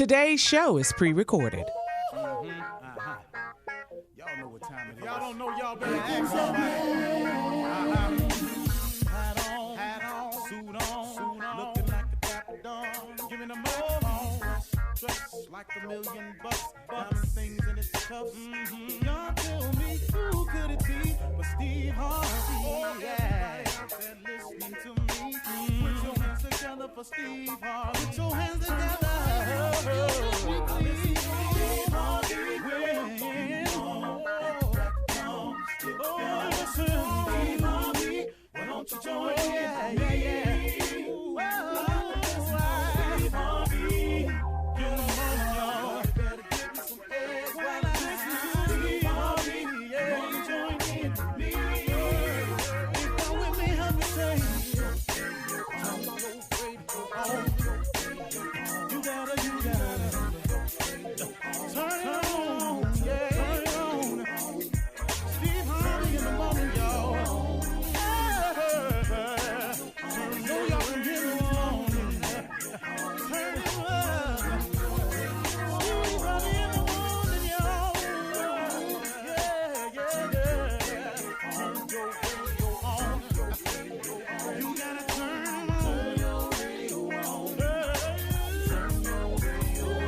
Today's show is pre-recorded. Y'all know what time it is. Y'all don't know, y'all better ask somebody. Hat on, suit on, looking like a dapper dog. Giving them all dressed like $1 million bucks. Diamond things in its cuffs. Y'all tell me who could it be but Steve Harvey? Yeah, listening to me. Put your hands together for Steve Harvey. Put your hands together. Steve Harvey. Steve Harvey. Why don't you join in? Yeah. Steve Harvey. Get them on, y'all. You better give me some eggs while I listen to Steve Harvey. Yeah, won't you join in with me? If you're with me, help me say, I'm so ready to go. You gotta turn on, yeah, turn on. Steve Harvey in the morning, y'all. So y'all can hear me on. Turn it up. Steve Harvey in the morning, y'all. Yeah. Turn your radio on. You gotta turn your radio on. Turn your radio on. You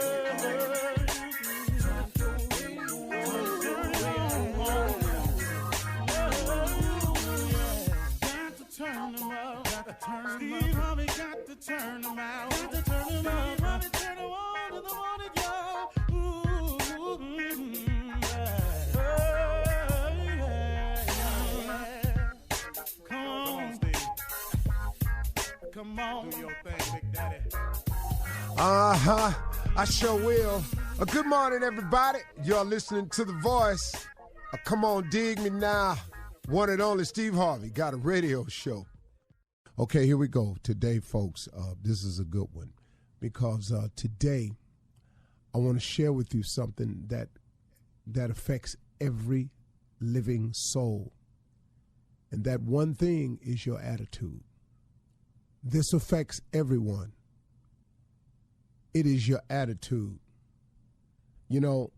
gotta turn them on. Turn them up, Steve Harvey got to turn them out. Got to turn them up, Harvey turn them on in the morning, y'all. Come on, Steve. Come on, do your thing, Big Daddy. I sure will. Good morning, everybody. You're listening to The Voice. Come on, dig me now. One and only Steve Harvey got a radio show. Okay, here we go. Today, folks, this is a good one because today I want to share with you something that affects every living soul. And that one thing is your attitude. This affects everyone. It is your attitude. You know,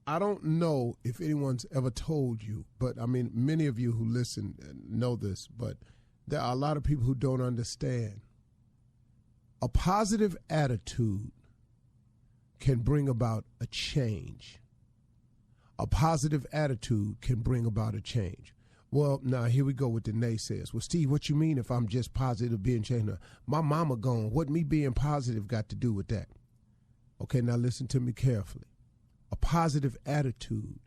I don't know if anyone's ever told you, but I mean, many of you who listen know this, but there are a lot of people who don't understand. A positive attitude can bring about a change. A positive attitude can bring about a change. Well, now here we go with the naysayers. Well, Steve, what you mean if I'm just positive being changed? My mama gone. What me being positive got to do with that? Okay, now listen to me carefully. A positive attitude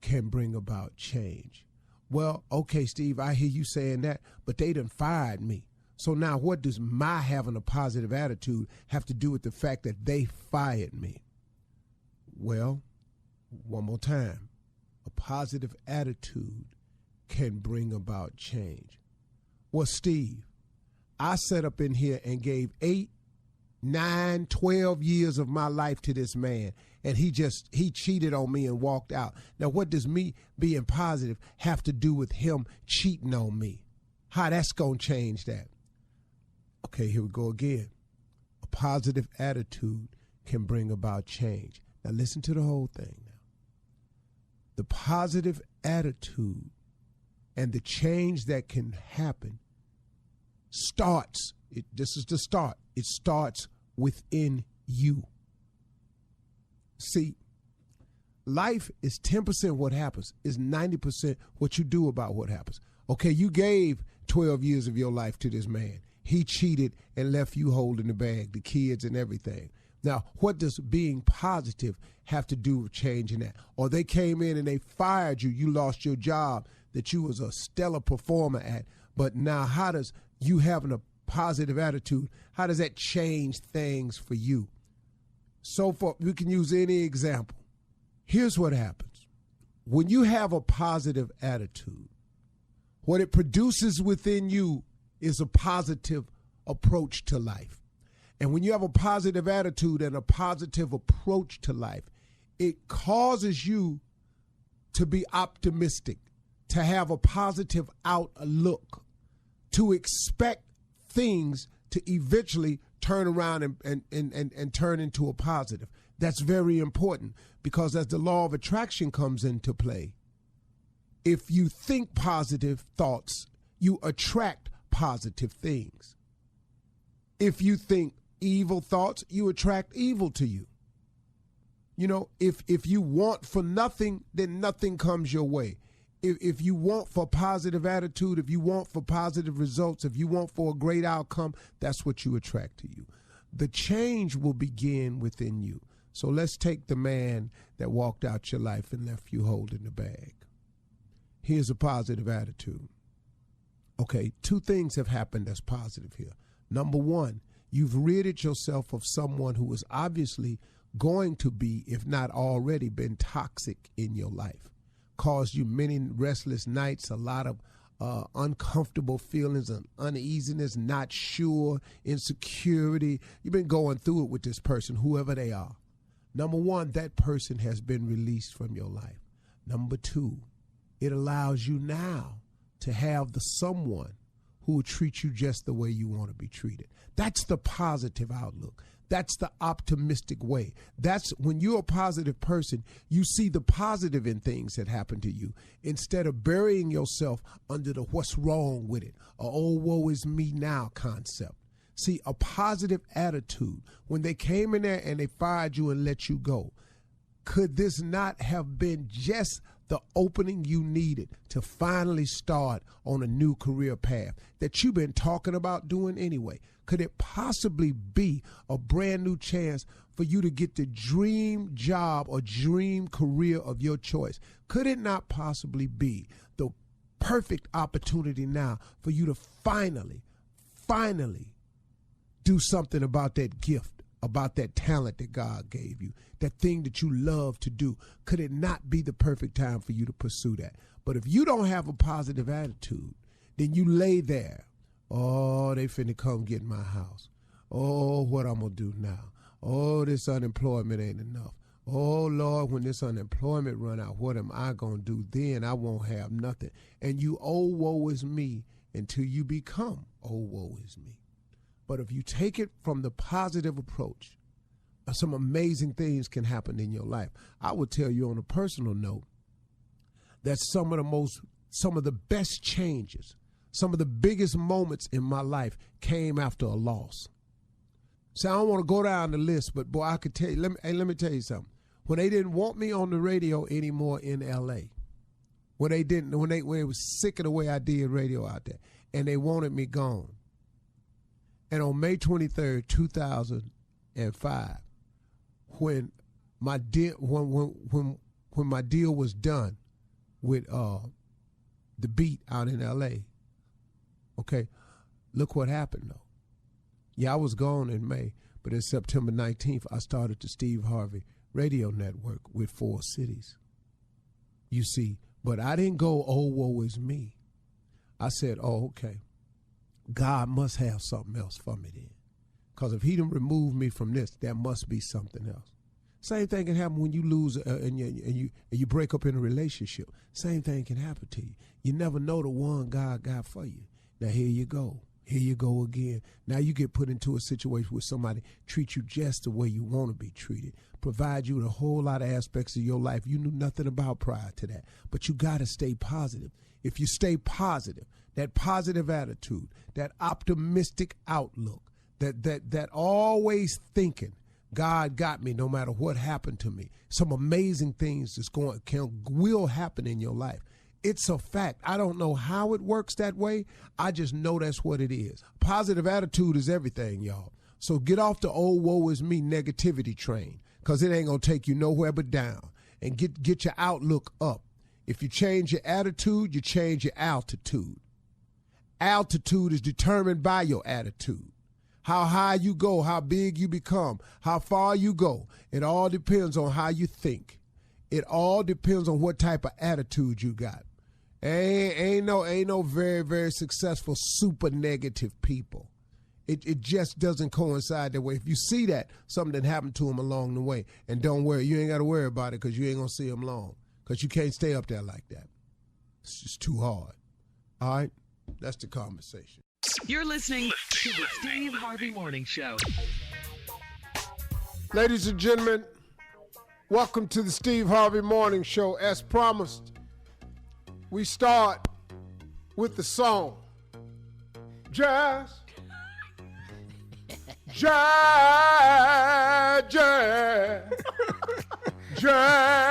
can bring about change. Well, okay, Steve, I hear you saying that, but they done fired me. So now what does my having a positive attitude have to do with the fact that they fired me? Well, one more time. A positive attitude can bring about change. Well, Steve, I sat up in here and gave 8, 9, 12 years of my life to this man, and he cheated on me and walked out. Now, what does me being positive have to do with him cheating on me? How that's going to change that? Okay, here we go again. A positive attitude can bring about change. Now, listen to the whole thing now. The positive attitude and the change that can happen starts, this is the start, it starts within you. See, life is 10% what happens, is 90% what you do about what happens. Okay, you gave 12 years of your life to this man. He cheated and left you holding the bag, the kids and everything. Now, what does being positive have to do with changing that? Or they came in and they fired you. You lost your job that you was a stellar performer at. But now how does you having a positive attitude, how does that change things for you? So far, we can use any example. Here's what happens. When you have a positive attitude, what it produces within you is a positive approach to life. And when you have a positive attitude and a positive approach to life, it causes you to be optimistic, to have a positive outlook, to expect things to eventually turn around and turn into a positive. That's very important because as the law of attraction comes into play, if you think positive thoughts, you attract positive things. If you think evil thoughts, you attract evil to you. You know, if you want for nothing, then nothing comes your way. If you want for positive attitude, if you want for positive results, if you want for a great outcome, that's what you attract to you. The change will begin within you. So let's take the man that walked out your life and left you holding the bag. Here's a positive attitude. Okay, two things have happened that's positive here. Number one, you've ridded yourself of someone who was obviously going to be, if not already, been toxic in your life. Caused you many restless nights, a lot of uncomfortable feelings and uneasiness, not sure, insecurity. You've been going through it with this person, whoever they are. Number one, that person has been released from your life. Number two, it allows you now to have the someone who will treat you just the way you want to be treated. That's the positive outlook. That's the optimistic way. That's when you're a positive person, you see the positive in things that happen to you instead of burying yourself under the what's wrong with it, or oh, woe is me now concept. See, a positive attitude, when they came in there and they fired you and let you go, could this not have been just the opening you needed to finally start on a new career path that you've been talking about doing anyway? Could it possibly be a brand new chance for you to get the dream job or dream career of your choice? Could it not possibly be the perfect opportunity now for you to finally do something about that gift, about that talent that God gave you, that thing that you love to do? Could it not be the perfect time for you to pursue that? But if you don't have a positive attitude, then you lay there. Oh, they finna come get my house. Oh, what I'm gonna do now? Oh, this unemployment ain't enough. Oh, Lord, when this unemployment run out, what am I gonna do then? I won't have nothing. And you, oh, woe is me, until you become, oh, woe is me. But if you take it from the positive approach, some amazing things can happen in your life. I would tell you on a personal note that some of the best changes, some of the biggest moments in my life came after a loss. So I don't want to go down the list, but boy, I could tell you, let me tell you something. When they didn't want me on the radio anymore in LA, when they was sick of the way I did radio out there, and they wanted me gone. And on May 23rd, 2005, when my deal was done with the Beat out in LA, okay, look what happened though. Yeah, I was gone in May, but in September 19th, I started the Steve Harvey Radio Network with 4 cities. You see, but I didn't go, oh, woe is me. I said, oh, okay. God must have something else for me then. Because if he didn't remove me from this, there must be something else. Same thing can happen when you lose and you break up in a relationship. Same thing can happen to you. You never know the one God got for you. Now here you go. Here you go again. Now you get put into a situation where somebody treats you just the way you want to be treated, provide you with a whole lot of aspects of your life you knew nothing about prior to that. But you got to stay positive. If you stay positive, that positive attitude, that optimistic outlook, that always thinking, God got me no matter what happened to me. Some amazing things will happen in your life. It's a fact. I don't know how it works that way. I just know that's what it is. Positive attitude is everything, y'all. So get off the old woe is me negativity train, because it ain't going to take you nowhere but down. And get your outlook up. If you change your attitude, you change your altitude. Altitude is determined by your attitude. How high you go, how big you become, how far you go. It all depends on how you think. It all depends on what type of attitude you got. Ain't no very, very successful super negative people. It just doesn't coincide that way. If you see that, something happened to them along the way, and don't worry, you ain't got to worry about it because you ain't going to see them long, because you can't stay up there like that. It's just too hard. All right? That's the conversation. You're listening to the Steve Harvey Morning Show. Ladies and gentlemen, welcome to the Steve Harvey Morning Show. As promised, we start with the song. Jazz. Jazz. Jazz. Jazz.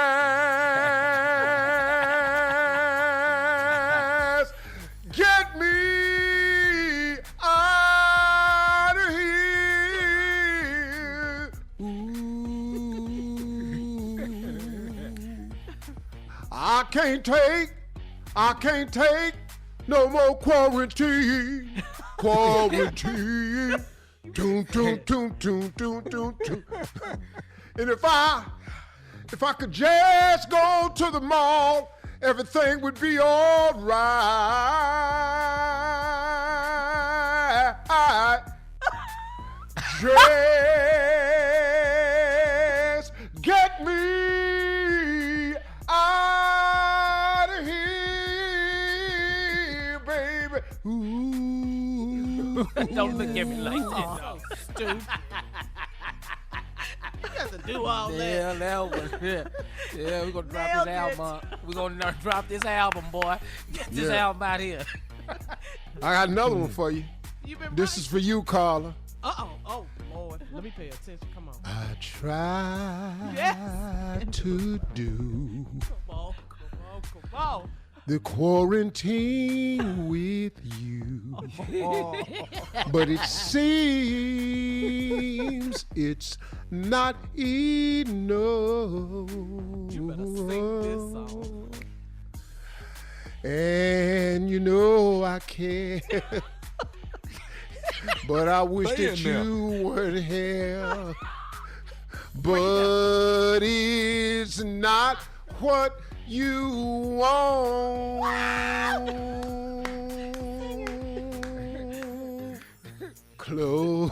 Get me out of here. Ooh. I can't take no more quarantine. Quarantine. Toon, toon, toon, toon, toon, toon, toon. And if I could just go to the mall, everything would be all right. Just get me out of here, baby. Ooh. Don't look at me like that, dog. Stupid. You got to do all that. Yeah, that was it. Yeah, we're going to drop this album. We're going to drop this album, boy. Get this album out here. I got another one for you. This is for you, Carla. Uh-oh. Oh, Lord. Let me pay attention. Come on. I try to do Come on. the quarantine with you. But it seems it's not enough. You better sing this song. And you know I can't. But I wish that you weren't here. But it's not what you want. Close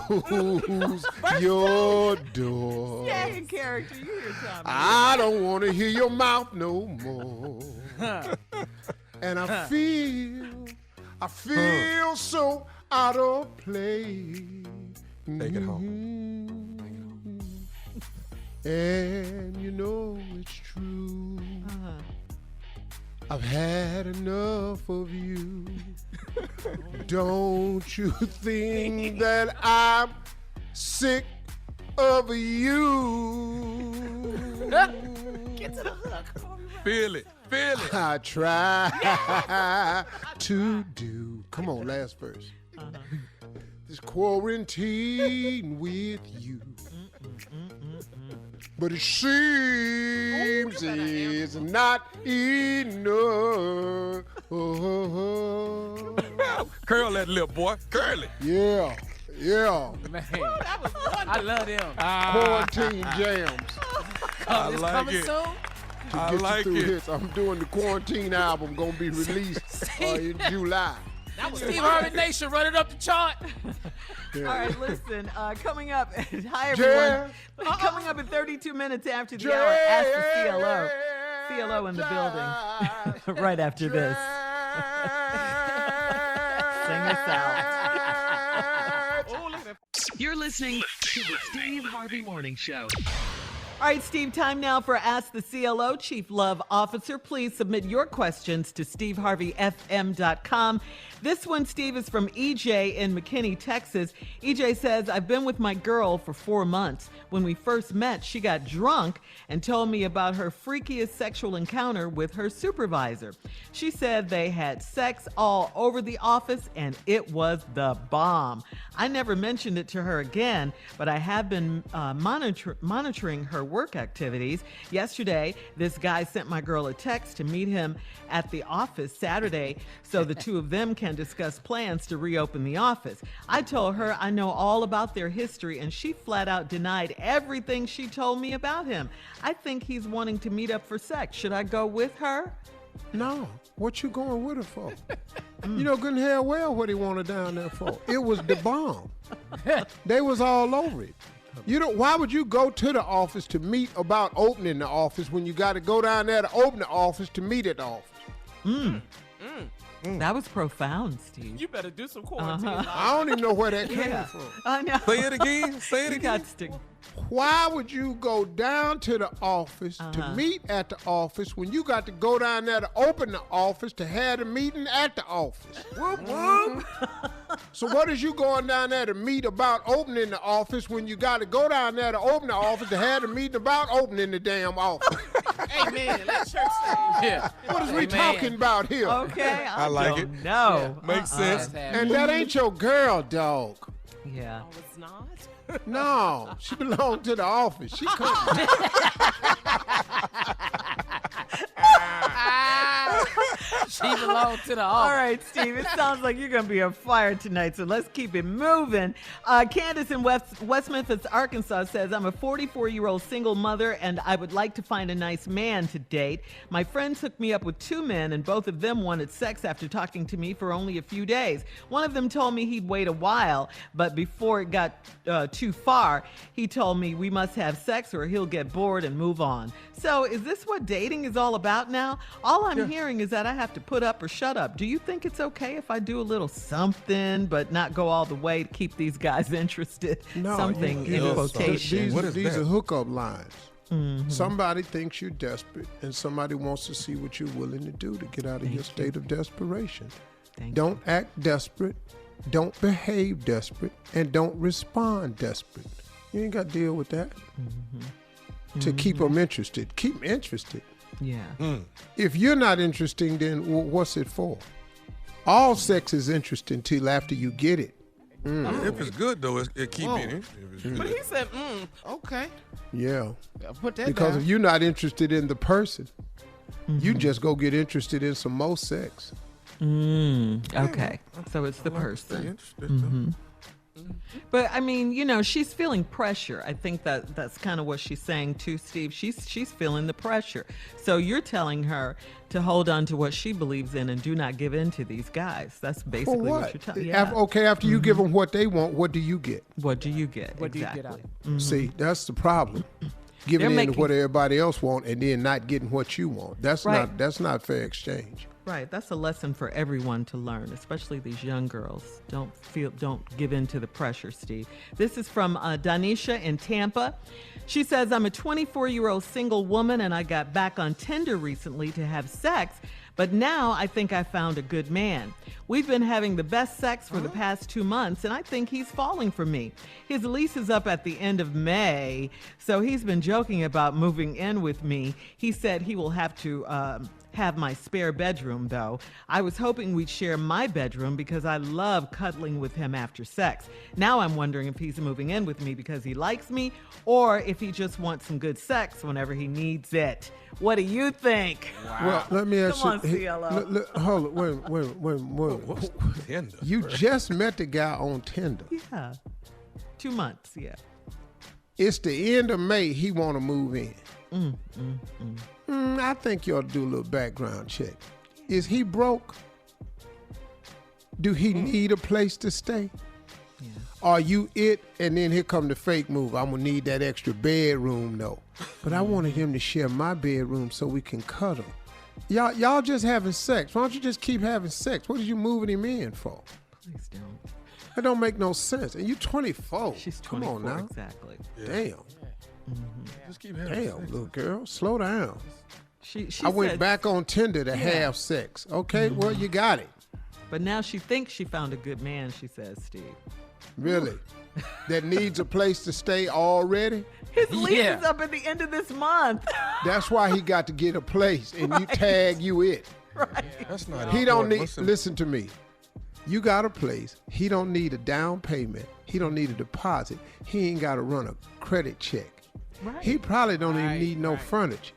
your door. Yeah, in character. You hear something. I don't want to hear your mouth no more. And I feel so out of place. Take it home. And you know it's true. I've had enough of you. Don't you think that I'm sick of you? Get to the hook. Feel it. I try to do. Come on, last verse. This quarantine with you. But it seems it's not enough. Curl that lip, boy. Curl it. Yeah. Man, I love them. Quarantine jams. I It's like coming it. soon. To I get like you through it. hits. I'm doing the quarantine album. Gonna be released in July. That was Steve Harvey Nation running up the chart. All right, listen. Coming up, hi everyone. Yeah. Coming up in 32 minutes after the hour, ask the CLO. CLO in the building. Right after this. Sing us out. You're listening to the Steve Harvey Morning Show. All right, Steve, time now for Ask the CLO. Chief Love Officer, please submit your questions to steveharveyfm.com. This one, Steve, is from EJ in McKinney, Texas. EJ says, I've been with my girl for 4 months. When we first met, she got drunk and told me about her freakiest sexual encounter with her supervisor. She said they had sex all over the office and it was the bomb. I never mentioned it to her again, but I have been monitoring her work activities. Yesterday, this guy sent my girl a text to meet him at the office Saturday so the two of them can discuss plans to reopen the office. I told her I know all about their history and she flat out denied everything she told me about him. I think he's wanting to meet up for sex. Should I go with her? No. What you going with her for? You know good and hell well what he wanted down there for. It was the bomb. They was all over it. You know, why would you go to the office to meet about opening the office when you got to go down there to open the office to meet at the office? That was profound, Steve. You better do some quarantine. I don't even know where that came Yeah. from. I know. Say it again. Say it You again. got to. Why would you go down to the office to meet at the office when you got to go down there to open the office to have the meeting at the office? Whoop, whoop. So what is you going down there to meet about opening the office when you got to go down there to open the office to have the meeting about opening the damn office? Amen. Let church say. Yeah. What is we talking about here? Okay, I like it. No. Makes sense. And that ain't your girl, dog. Yeah. Oh, it's not? No, she belongs to the office. She come. She belongs to the All office. right, Steve, it sounds like you're going to be on fire tonight, so let's keep it moving. Candace in West Memphis, Arkansas says, I'm a 44-year-old single mother, and I would like to find a nice man to date. My friends hooked me up with 2 men, and both of them wanted sex after talking to me for only a few days. One of them told me he'd wait a while, but before it got too far, he told me we must have sex or he'll get bored and move on. So is this what dating is all about now? All I'm hearing is that I have to put up or shut up. Do you think it's okay if I do a little something but not go all the way to keep these guys interested? Something in quotation. What is These that? are hookup lines. Somebody thinks you're desperate, and somebody wants to see what you're willing to do to get out of your state of desperation. Don't act desperate, don't behave desperate, and don't respond desperate. You ain't got to deal with that. To keep them interested. Keep them interested. Yeah. If you're not interesting, then what's it for? All sex is interesting till after you get it. If it's good, though, it keep it in. But he said, okay. Yeah. I'll put that Because down. if you're not interested in the person, you just go get interested in some more sex. Okay. So it's the person. But I mean, you know, she's feeling pressure. I think that's kind of what she's saying too, Steve. She's feeling the pressure. So you're telling her to hold on to what she believes in and do not give in to these guys. That's For basically what what? you're telling. Yeah. After you give them what they want, what do you get? What do you get? What do you exactly. get out? See, that's the problem. Giving They're in to making- what everybody else want and then not getting what you want. That's Right. not fair exchange. Right. That's a lesson for everyone to learn, especially these young girls. Don't give in to the pressure, Steve. This is from Danisha in Tampa. She says, I'm a 24-year-old single woman and I got back on Tinder recently to have sex, but now I think I found a good man. We've been having the best sex for the past 2 months, and I think he's falling for me. His lease is up at the end of May, so he's been joking about moving in with me. He said he will have to have my spare bedroom, though. I was hoping we'd share my bedroom because I love cuddling with him after sex. Now I'm wondering if he's moving in with me because he likes me or if he just wants some good sex whenever he needs it. What do you think? Well, let me ask Come on, you. CLO. Hold on, wait. What's Tinder? You just met the guy on Tinder. Yeah. 2 months, yeah. It's the end of May. He want to move in. I think you ought to do a little background check. Is he broke? Do he need a place to stay? Yeah. Are you it? And then here come the fake move. I'm going to need that extra bedroom, though. But I wanted him to share my bedroom so we can cuddle. Y'all just having sex. Why don't you just keep having sex? What are you moving him in for? Please don't. That don't make no sense. And you 24. She's Come 24, on now. exactly. Damn. Just keep having Damn, sex. little girl. Slow down. She I went said- back on Tinder to have sex. Okay, well, you got it. But now she thinks she found a good man, she says, Steve. Really? That needs a place to stay already? His lease Yeah. is up at the end of this month. That's why he got to get a place and you tag you it. That's not He don't important. need, listen to me. You got a place. He don't need a down payment. He don't need a deposit. He ain't got to run a credit check. Right. He probably don't even Right, need no right. furniture.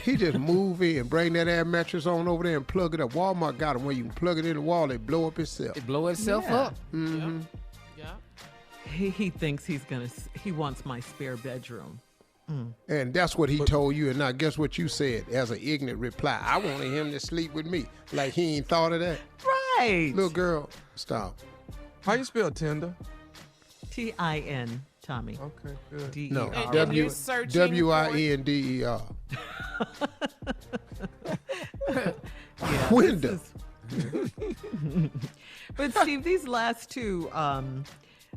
He just move in, bring that air mattress on over there and plug it up. Walmart got them where you can plug it in the wall, it blow up itself. It blow itself Yeah. up. Mm-hmm. Yeah. He thinks he wants my spare bedroom. And that's what he told you. And now guess what you said as an ignorant reply. I wanted him to sleep with me. Like he ain't thought of that. Right. Little girl, stop. How you spell Tinder? T-I-N, Tommy. Okay, good. D-E-R. No, And you're searching Winder. Yeah, Window. this is- But Steve, these last two,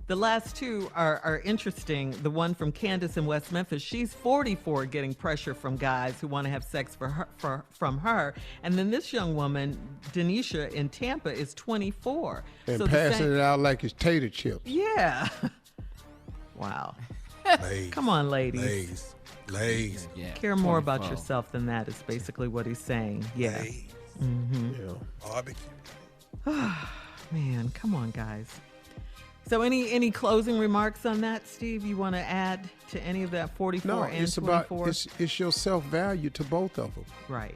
the last two are interesting. The one from Candace in West Memphis, she's 44, getting pressure from guys who want to have sex from her. And then this young woman, Denisha in Tampa, is 24. And so passing it out like it's tater chips. Yeah. Wow. Lays. Come on, ladies. Lays. Yeah. Care more about 24. yourself than that is basically what he's saying. Yeah. Lays. Yeah. Barbecue. Man, come on, guys. So any closing remarks on that, Steve, you want to add to any of that 44 No, and it's 24? about it's your self-value to both of them. Right.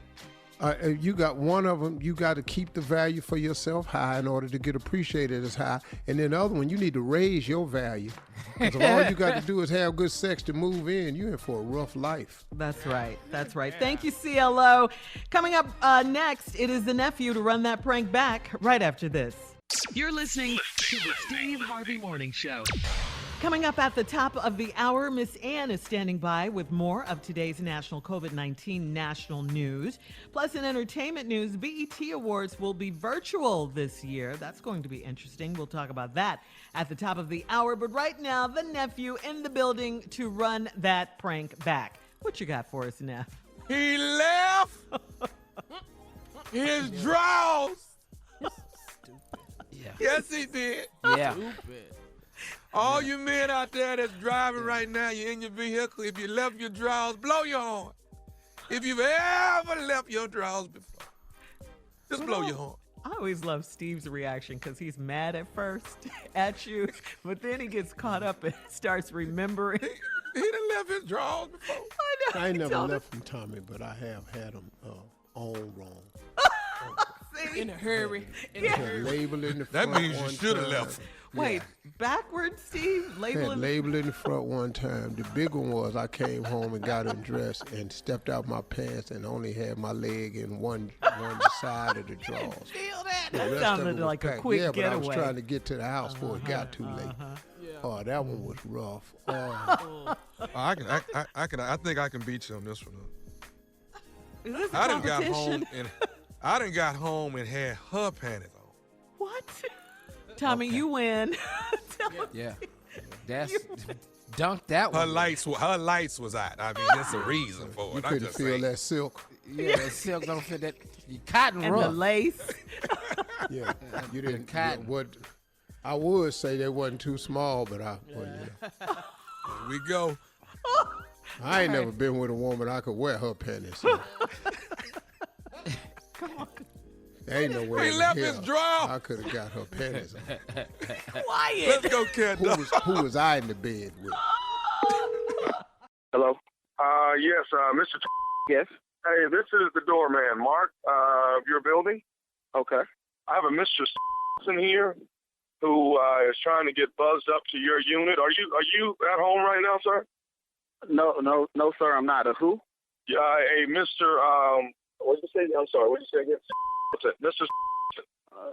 You got one of them, you got to keep the value for yourself high in order to get appreciated as high. And then the other one, you need to raise your value. Because if all you got to do is have good sex to move in, you're in for a rough life. That's right. That's right. Thank you, CLO. Coming up next, it is the nephew to run that prank back right after this. You're listening to the Steve Harvey Morning Show. Coming up at the top of the hour, Miss Ann is standing by with more of today's national COVID-19 national news. Plus, in entertainment news, BET Awards will be virtual this year. That's going to be interesting. We'll talk about that at the top of the hour. But right now, the nephew in the building to run that prank back. What you got for us, Neff? He left his drawers. Yeah. Yes, he did. Yeah. All you men out there that's driving right now, you're in your vehicle. If you left your drawers, blow your horn. If you've ever left your drawers before, just blow your horn. I always love Steve's reaction because he's mad at first at you, but then he gets caught up and starts remembering. He done left his drawers before. I ain't never left from Tommy, but I have had them on wrong. In a hurry. Had label in the front. That means you one should have time. left. Wait, backwards, Steve? Had Labeling? label in the front one time. The big one was I came home and got undressed and stepped out my pants and only had my leg in one side of the drawers. Feel that? The That rest of sounded it was like a packed. quick Yeah, but I was getaway. trying to get to the house before it got too late. Oh, that one was rough. Oh. I think I can beat you on this one. Is this a I done competition? got home and had her panties on. What? Tommy, you win. Yeah. That's dunk that one. Her lights was out. I mean, that's a reason for You it. I'm couldn't just feel saying. that silk. Yeah, that silk don't fit that. You cotton And the rough. lace. Yeah, you didn't. cotton. What I would say they wasn't too small, but I. Well, yeah. Here we go. I ain't never been with a woman I could wear her panties. So. There ain't no way. He in left hell his drawer. I could have got her panties on. Quiet. Let's go, cat. Who was I in the bed with? Hello? Yes, Mr. Yes. Hey, this is the doorman, Mark, of your building. Okay. I have a Mr. in here who is trying to get buzzed up to your unit. Are you at home right now, sir? No, sir, I'm not. A who? Yeah, a Mr. What did you say? I'm sorry. What did you say again? Mr.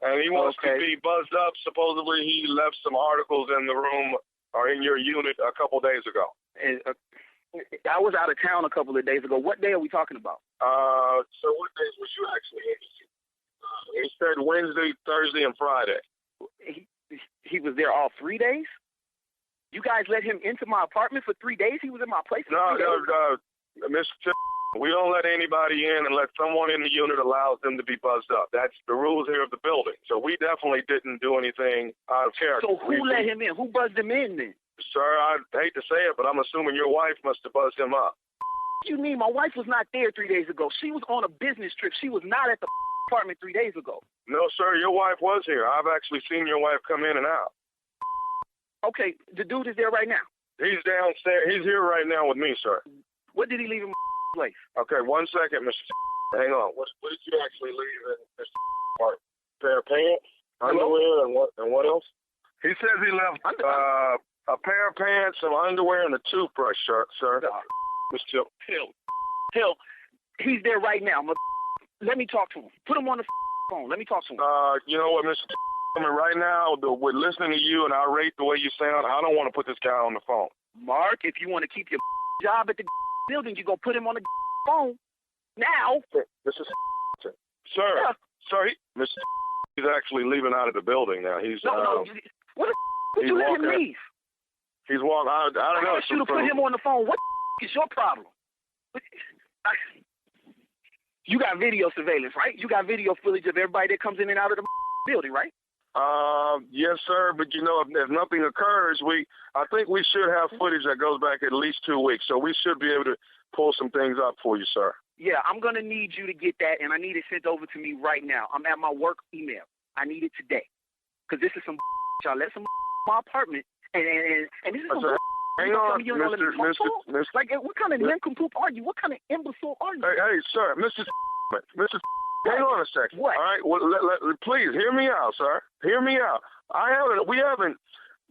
And he wants to be buzzed up. Supposedly, he left some articles in the room or in your unit a couple days ago. I was out of town a couple of days ago. What day are we talking about? So what days was you actually in? He said Wednesday, Thursday, and Friday. He was there all 3 days? You guys let him into my apartment for 3 days? He was in my place for 3 days? Mr. We don't let anybody in unless someone in the unit allows them to be buzzed up. That's the rules here of the building. So we definitely didn't do anything out of character. So who let him in? Who buzzed him in then? Sir, I hate to say it, but I'm assuming your wife must have buzzed him up. You mean my wife was not there 3 days ago? She was on a business trip. She was not at the apartment 3 days ago. No, sir, your wife was here. I've actually seen your wife come in and out. Okay, the dude is there right now. He's downstairs. He's here right now with me, sir. What did he leave in my place? Okay, 1 second, Mr. Hang on. What did you actually leave in Mr. Part? Pair of pants, underwear, and what else? He says he left a pair of pants, some underwear, and a toothbrush, sir. Mr. Hill, he's there right now. Let me talk to him. Put him on the phone. Let me talk to him. You know what, Mr. Right now, we're listening to you, and I rate the way you sound. I don't want to put this guy on the phone. Mark, if you want to keep your job at the building, you go put him on the phone now. This is sir. Sorry, Mr. He's actually leaving out of the building now. He's No. What the would you let him leave? He's walking. I don't know. I asked you to put him on the phone. What is your problem? You got video surveillance, right? You got video footage of everybody that comes in and out of the building, right? Yes, sir. But you know, if nothing occurs, I think we should have footage that goes back at least 2 weeks. So we should be able to pull some things up for you, sir. Yeah, I'm gonna need you to get that, and I need it sent over to me right now. I'm at my work email. I need it today, cause this is some y'all let some my apartment, and this is some. Hang on, Mr. Like, what kind of nincompoop are you? What kind of imbecile are you? Hey, sir, Mr. Hang on a second. What? All right, well, please hear me out, sir. Hear me out. We haven't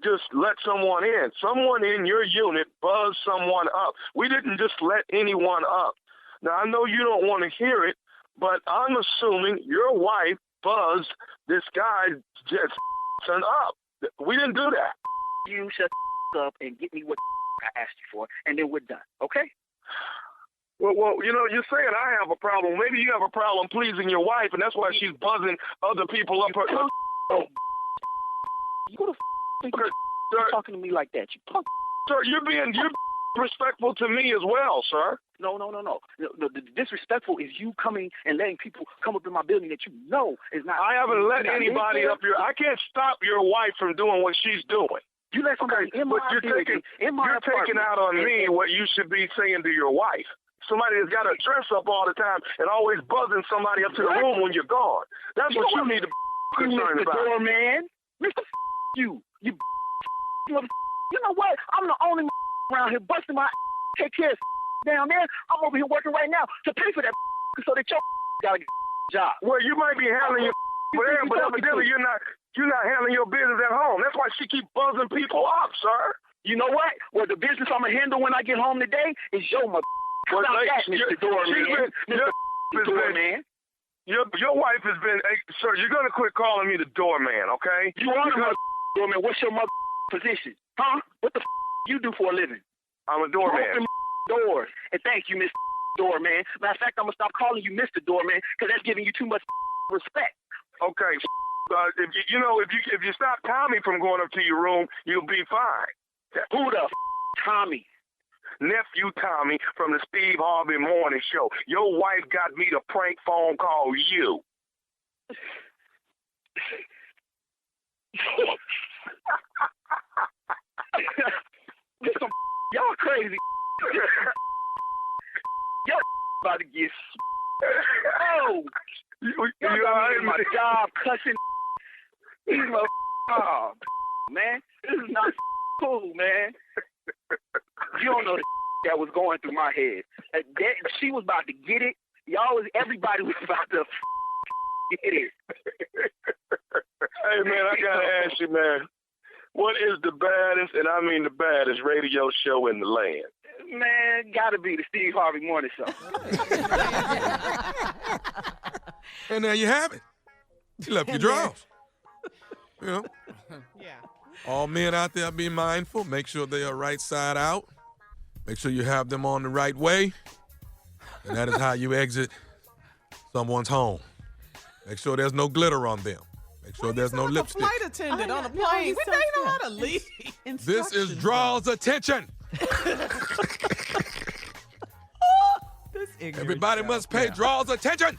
just let someone in. Someone in your unit buzzed someone up. We didn't just let anyone up. Now, I know you don't want to hear it, but I'm assuming your wife buzzed this guy just up. We didn't do that. You shut up and get me what I asked you for, and then we're done, okay? Well, you know, you're saying I have a problem. Maybe you have a problem pleasing your wife, and that's why she's buzzing other people up. You go to you're talking to me like that. You punk. Sir, you're respectful to me as well, sir. No. The disrespectful is you coming and letting people come up in my building that you know is not. I haven't let anybody up here. I can't stop your wife from doing what she's doing. You let somebody in my building, in my apartment. You're taking out on me what you should be saying to your wife. Somebody that's got a dress up all the time and always buzzing somebody up to the room when you're gone. That's what you need to be concerned about. Mr. Doorman, Mr. You know what? I'm the only around here busting my take care of down there. I'm over here working right now to pay for that so that your got a job. Well, you might be handling your there, but evidently you're not handling your business at home. That's why she keep buzzing people up, sir. You know what? Well, the business I'm gonna handle when I get home today is your mother. Well, that, Mr. Doorman. Mr. Doorman. Your wife has been, hey, sir, you're going to quit calling me the doorman, okay? You are the doorman. What's your mother position? Huh? What the you do for a living? I'm a doorman. Doors. And thank you, Mr. Doorman. Matter of fact, I'm going to stop calling you Mr. Doorman because that's giving you too much respect. Okay. If you stop Tommy from going up to your room, you'll be fine. Who the Tommy? Nephew Tommy from the Steve Harvey Morning Show. Your wife got me to prank phone call you. Y'all crazy. Y'all about to get. Oh, y'all in my job cussing. These oh, man, this is not cool, man. You don't know the that was going through my head. She was about to get it. Everybody was about to get it. Hey, man, I got to ask you, man, what is the baddest, and I mean the baddest, radio show in the land? Man, got to be the Steve Harvey Morning Show. And there you have it. You left your drawers. You know? Yeah. All men out there, be mindful. Make sure they are right side out. Make sure you have them on the right way. And that is how you exit someone's home. Make sure there's no glitter on them. Make sure there's no lipstick. Flight attendant on a plane. They know how to lead. This is draws attention. Everybody must pay draws attention.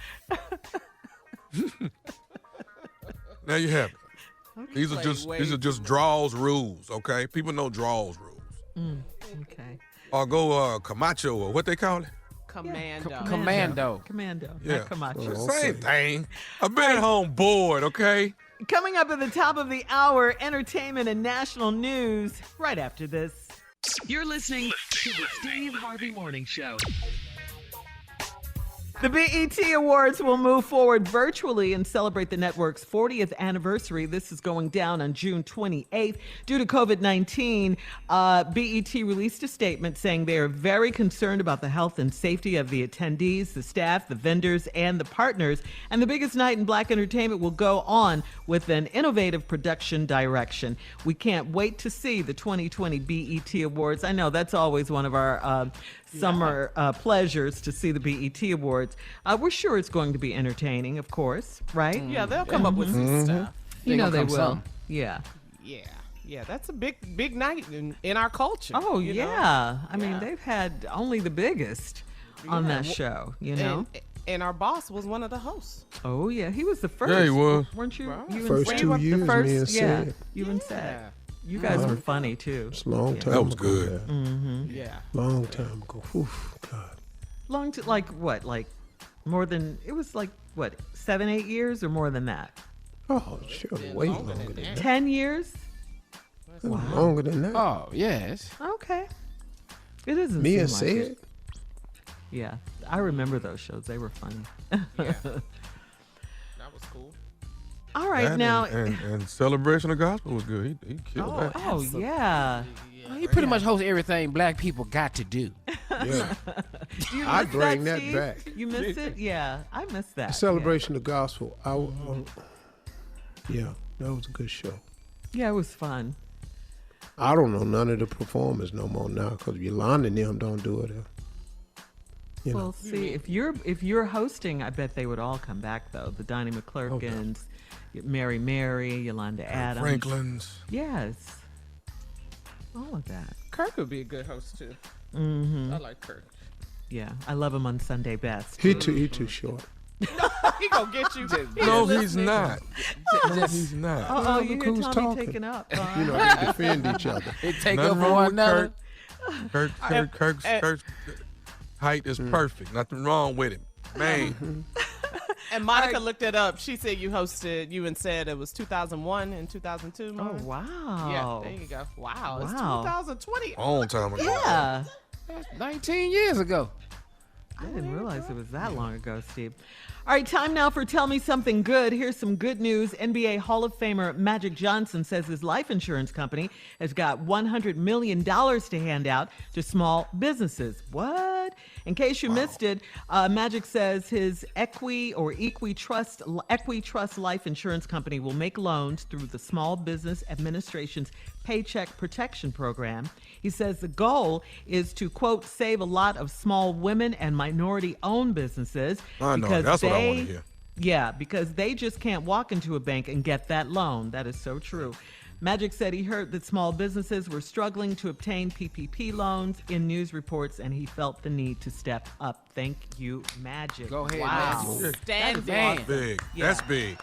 There you have it. These are just draws rules, okay? People know draws rules. Okay. Or go Camacho or what they call it? Commando. Yeah. Not Camacho. Same thing. I've been at home bored, okay? Coming up at the top of the hour, entertainment and national news right after this. You're listening to the Steve Harvey Morning Show. The BET Awards will move forward virtually and celebrate the network's 40th anniversary. This is going down on June 28th. Due to COVID-19, BET released a statement saying they are very concerned about the health and safety of the attendees, the staff, the vendors, and the partners. And the biggest night in Black entertainment will go on with an innovative production direction. We can't wait to see the 2020 BET Awards. I know that's always one of our summer pleasures to see the BET Awards. Awards. We're sure it's going to be entertaining, of course, right? Yeah, they'll come up with some stuff. You know they gonna will. come Yeah. Yeah, that's a big night in our culture. Oh, you know? yeah. I mean, they've had only the biggest on that show, you know? And our boss was one of the hosts. Oh, yeah. He was the first. Yeah, he was. Weren't you? Right. You First and 2 Sam? years, the first, me and yeah, Sid. you and Sad. You guys were funny, too. It's a long time That was ago, good. man. Yeah. Long time ago. Oof, God. Like what? Like more than, it was like, what, 7, 8 years or more than that? Oh, sure. Way longer than that. 10 years? Longer than that. Oh, yes. Okay. It doesn't Me seem and like Sid. it. Yeah. I remember those shows. They were funny. Yeah. That was cool. All right, That now. and Celebration of Gospel was good. He killed that. Oh, yeah. He pretty much hosts everything black people got to do. Yeah. Do you I miss bring that Steve? back. You missed it? Yeah, I missed that. Celebration of Gospel. Yeah, that was a good show. Yeah, it was fun. I don't know none of the performers no more now because Yolanda and them don't do it. You know. Well, see, if you're hosting, I bet they would all come back though. The Donnie McClurkins, Mary, Yolanda Adams, Franklin's. Yes, all of that. Kirk would be a good host too. Mm-hmm. I like Kirk. Yeah, I love him on Sunday Best. He too short. He gonna get you. No, he's not. No, he's not. Oh, Look you hear who's Tommy talking. taking up. You know, they defend each other. They take Nothing up for wrong one with another. Kirk's height is perfect. Nothing wrong with him. Man. And Monica looked it up. She said you and said it was 2001 and 2002. Oh, wow. Yeah, there you go. Wow, it's Wow. 2020. Long time ago. Yeah. That's 19 years ago. I didn't realize it was that long ago, Steve. All right, time now for Tell Me Something Good. Here's some good news. NBA Hall of Famer Magic Johnson says his life insurance company has got $100 million to hand out to small businesses. What? In case you missed it, Magic says his Equitrust Life Insurance Company will make loans through the Small Business Administration's Paycheck Protection Program. He says the goal is to, quote, save a lot of small women and minority-owned businesses. I know. That's what I want to hear. Yeah, because they just can't walk into a bank and get that loan. That is so true. Magic said he heard that small businesses were struggling to obtain PPP loans in news reports, and he felt the need to step up. Thank you, Magic. Go ahead, wow. Magic. That is Stand. awesome. Big. Yeah. That's big.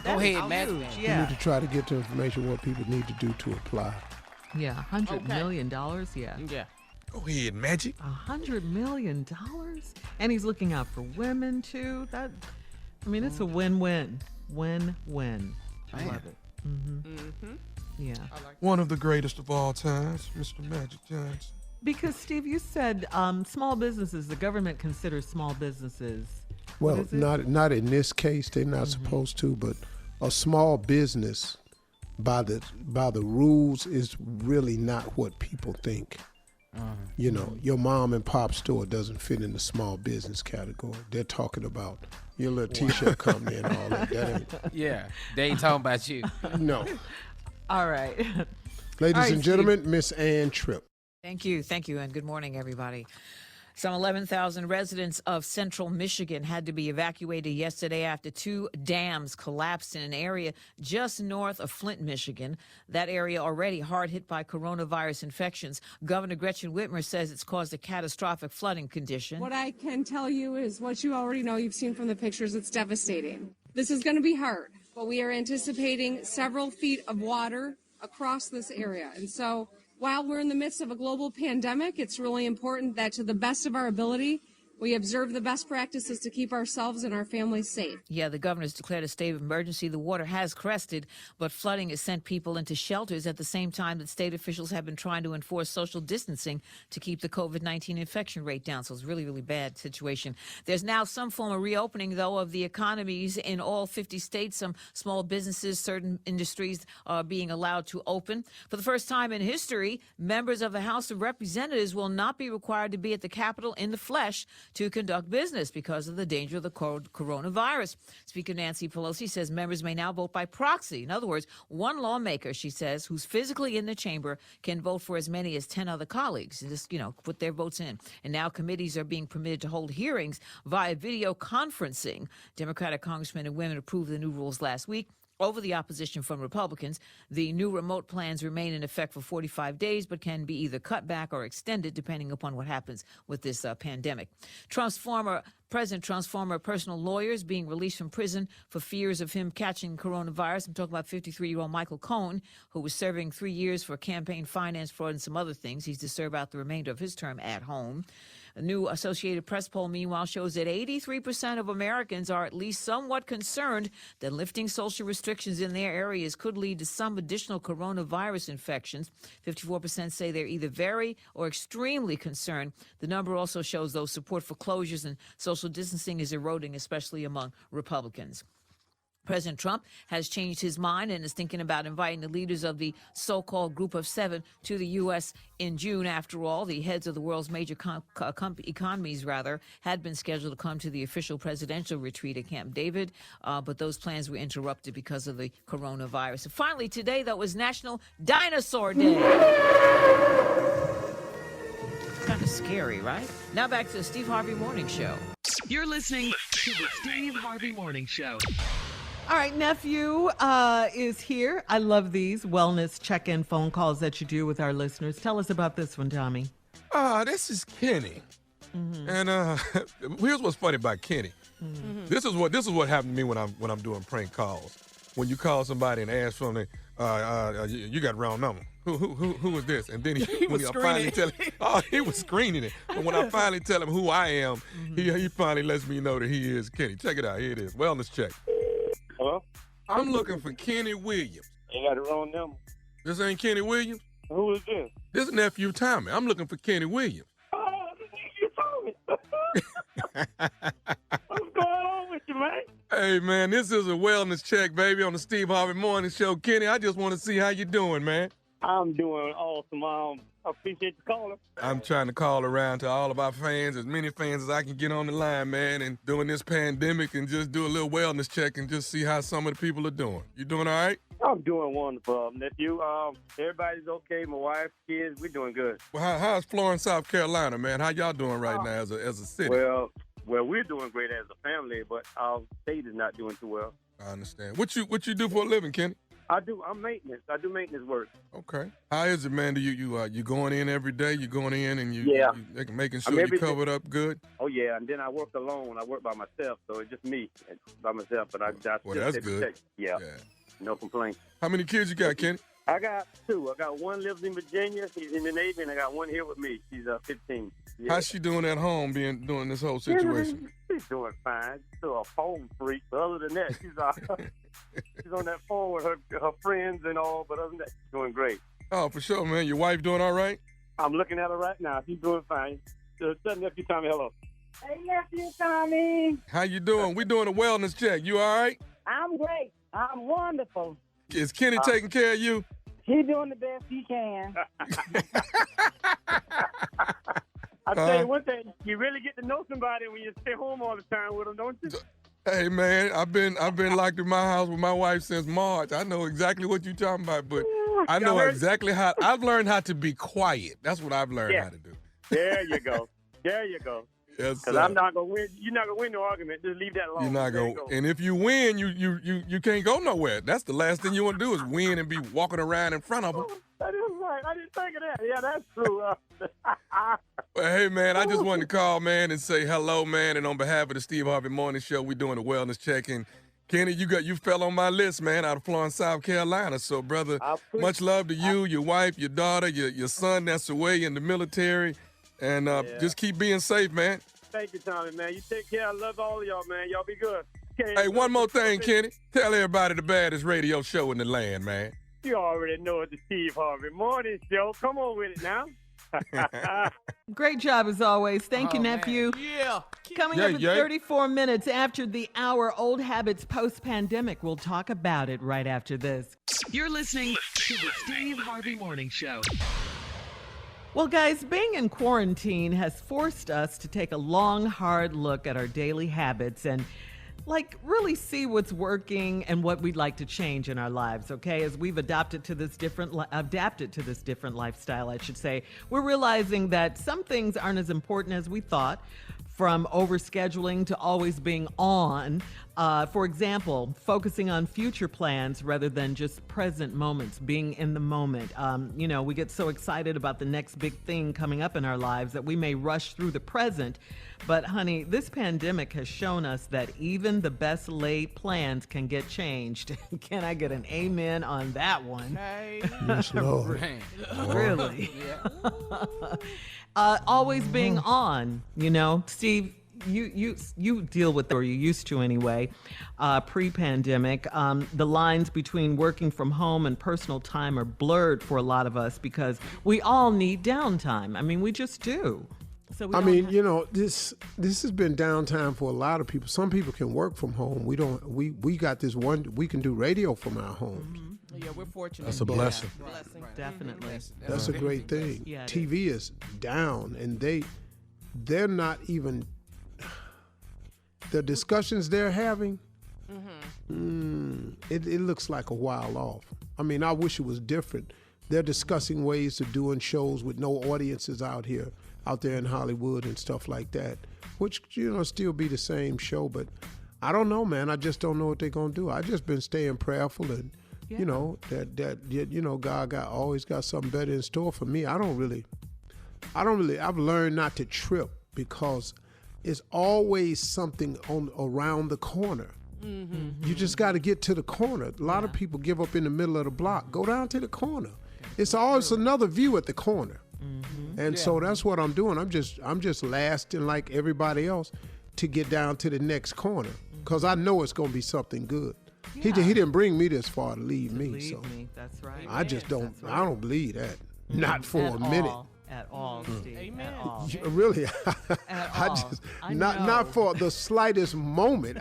Go ahead, Magic. Huge, You yeah. need to try to get the information what people need to do to apply. Yeah, $100 million, yeah. Yeah. Go ahead, Magic. $100 million? And he's looking out for women, too. It's a win-win. Win-win. I love it. Mm-hmm. Yeah. One of the greatest of all times, Mr. Magic Johnson. Because, Steve, you said small businesses, the government considers small businesses. Well, What is it? not in this case. They're not supposed to, but a small business by the rules is really not what people think. You know, your mom and pop store doesn't fit in the small business category. They're talking about your little T-shirt company and all that. That ain't, Yeah. They ain't talking about you. no. All right. Ladies All right, and gentlemen, Miss Ann Tripp. Thank you, and good morning, everybody. Some 11,000 residents of central Michigan had to be evacuated yesterday after 2 dams collapsed in an area just north of Flint, Michigan. That area already hard hit by coronavirus infections. Governor Gretchen Whitmer says it's caused a catastrophic flooding condition. What I can tell you is what you already know. You've seen from the pictures. It's devastating. This is going to be hard, but we are anticipating several feet of water across this area. And so while we're in the midst of a global pandemic, it's really important that to the best of our ability, we observe the best practices to keep ourselves and our families safe. Yeah, the governor's declared a state of emergency. The water has crested, but flooding has sent people into shelters at the same time that state officials have been trying to enforce social distancing to keep the COVID-19 infection rate down. So it's really, really bad situation. There's now some form of reopening, though, of the economies in all 50 states. Some small businesses, certain industries are being allowed to open. For the first time in history, members of the House of Representatives will not be required to be at the Capitol in the flesh to conduct business because of the danger of the coronavirus. Speaker Nancy Pelosi says members may now vote by proxy. In other words, one lawmaker, she says, who's physically in the chamber can vote for as many as 10 other colleagues and just, put their votes in. And now committees are being permitted to hold hearings via video conferencing. Democratic congressmen and women approved the new rules last week over the opposition from Republicans. The new remote plans remain in effect for 45 days, but can be either cut back or extended depending upon what happens with this pandemic. President Trump's former personal lawyers being released from prison for fears of him catching coronavirus. I'm talking about 53-year-old Michael Cohen, who was serving 3 years for campaign finance fraud and some other things. He's to serve out the remainder of his term at home. A new Associated Press poll, meanwhile, shows that 83% of Americans are at least somewhat concerned that lifting social restrictions in their areas could lead to some additional coronavirus infections. 54% say they're either very or extremely concerned. The number also shows, though, support for closures and social distancing is eroding, especially among Republicans. President Trump has changed his mind and is thinking about inviting the leaders of the so-called Group of Seven to the U.S. in June. After all, the heads of the world's major economies, had been scheduled to come to the official presidential retreat at Camp David, but those plans were interrupted because of the coronavirus. And finally, today, though, was National Dinosaur Day. Kind of scary, right? Now back to the Steve Harvey Morning Show. You're listening to the Steve Harvey Morning Show. All right, nephew is here. I love these wellness check-in phone calls that you do with our listeners. Tell us about this one, Tommy. This is Kenny. And here's what's funny about Kenny. This is what happened to me when I'm doing prank calls. When you call somebody and ask for them, you got the wrong number. Who is this? And then he was screening it. But when I finally tell him who I am, he finally lets me know that he is Kenny. Check it out. Here it is. Wellness check. Hello? I'm looking for Kenny Williams. You got the wrong number. This ain't Kenny Williams? Who is this? This is nephew Tommy. I'm looking for Kenny Williams. Oh, you told me. What's going on with you, man? Hey, man, this is a wellness check, baby, on the Steve Harvey Morning Show. Kenny, I just want to see how you doing, man. I'm doing awesome. I appreciate you calling. I'm trying to call around to all of our fans, as many fans as I can get on the line, man, and during this pandemic and just do a little wellness check and just see how some of the people are doing. You doing all right? I'm doing wonderful, nephew. Everybody's okay. My wife, kids, we're doing good. Well, how's Florence, South Carolina, man? How y'all doing right now as a city? Well, we're doing great as a family, but our state is not doing too well. I understand. What you do for a living, Kenny? I'm maintenance. I do maintenance work. Okay. How is it, man? Do you going in every day? You going in and you making sure you're covered up good? Oh yeah, and then I work alone. I work by myself, so it's just me by myself. But well, that's good. Yeah. No complaints. How many kids you got, Kenny? I got two. I got one lives in Virginia. He's in the Navy, and I got one here with me. She's 15. Yeah. How's she doing at home, doing this whole situation? She's doing fine. She's still a phone freak, but other than that, she's on that phone with her friends and all. But other than that, she's doing great. Oh, for sure, man. Your wife doing all right? I'm looking at her right now. She's doing fine. Tell nephew Tommy hello. Hey, nephew Tommy. How you doing? We doing a wellness check. You all right? I'm great. I'm wonderful. Is Kenny taking care of you? He's doing the best he can. I tell you one thing, you really get to know somebody when you stay home all the time with them, don't you? Hey man, I've been locked in my house with my wife since March. I know exactly what you're talking about, but I know exactly how. I've learned how to be quiet. That's what I've learned how to do. There you go. Yes, because I'm not gonna win. You're not gonna win no argument. Just leave that alone. You're not gonna. And if you win, you can't go nowhere. That's the last thing you want to do is win and be walking around in front of them. That is right. I didn't think of that. Yeah, that's true. Well, hey man, I just wanted to call, man, and say hello, man. And on behalf of the Steve Harvey Morning Show, we're doing a wellness check. And Kenny, you fell on my list, man, out of Florence, South Carolina. So, brother, much love to you, your wife, your daughter, your son that's away in the military. And just keep being safe, man. Thank you, Tommy, man. You take care. I love all of y'all, man. Y'all be good. Okay, hey, one more thing, Kenny. Tell everybody the baddest radio show in the land, man. You already know it's the Steve Harvey Morning Show. Come on with it now. Great job as always. Thank you, nephew. Man. Yeah. Coming up at 34 minutes after the hour, old habits post-pandemic. We'll talk about it right after this. You're listening to the Steve Harvey Morning Show. Well, guys, being in quarantine has forced us to take a long, hard look at our daily habits and really see what's working and what we'd like to change in our lives, okay? As we've adapted to this different lifestyle, I should say, we're realizing that some things aren't as important as we thought, from overscheduling to always being on. For example, focusing on future plans rather than just present moments, being in the moment. We get so excited about the next big thing coming up in our lives that we may rush through the present. But honey, this pandemic has shown us that even the best laid plans can get changed. Can I get an amen on that one? Hey. Yes, Lord. Really? Always being on, Steve, you deal with, or you used to anyway, pre-pandemic. The lines between working from home and personal time are blurred for a lot of us because we all need downtime. I mean, we just do. So this has been downtime for a lot of people. Some people can work from home. We don't. We got this one. We can do radio from our homes. Mm-hmm. Yeah, we're fortunate. That's a blessing. Yeah. Right. Definitely. That's a great thing. Yeah, TV is down, and they're not even. The discussions they're having, it looks like a while off. I mean, I wish it was different. They're discussing ways of doing shows with no audiences out there in Hollywood and stuff like that, which, still be the same show. But I don't know, man. I just don't know what they're going to do. I just been staying prayerful and, God always got something better in store for me. I've learned not to trip because it's always something around the corner. Mm-hmm. You just got to get to the corner. A lot of people give up in the middle of the block. Go down to the corner. It's always another view at the corner. Mm-hmm. And so that's what I'm doing. I'm just lasting like everybody else to get down to the next corner because I know it's going to be something good. Yeah. He didn't bring me this far to leave me. That's right. I just don't. Right. I don't believe that. Not for a minute. At all, Steve. Amen. At all. Really, I not for the slightest moment.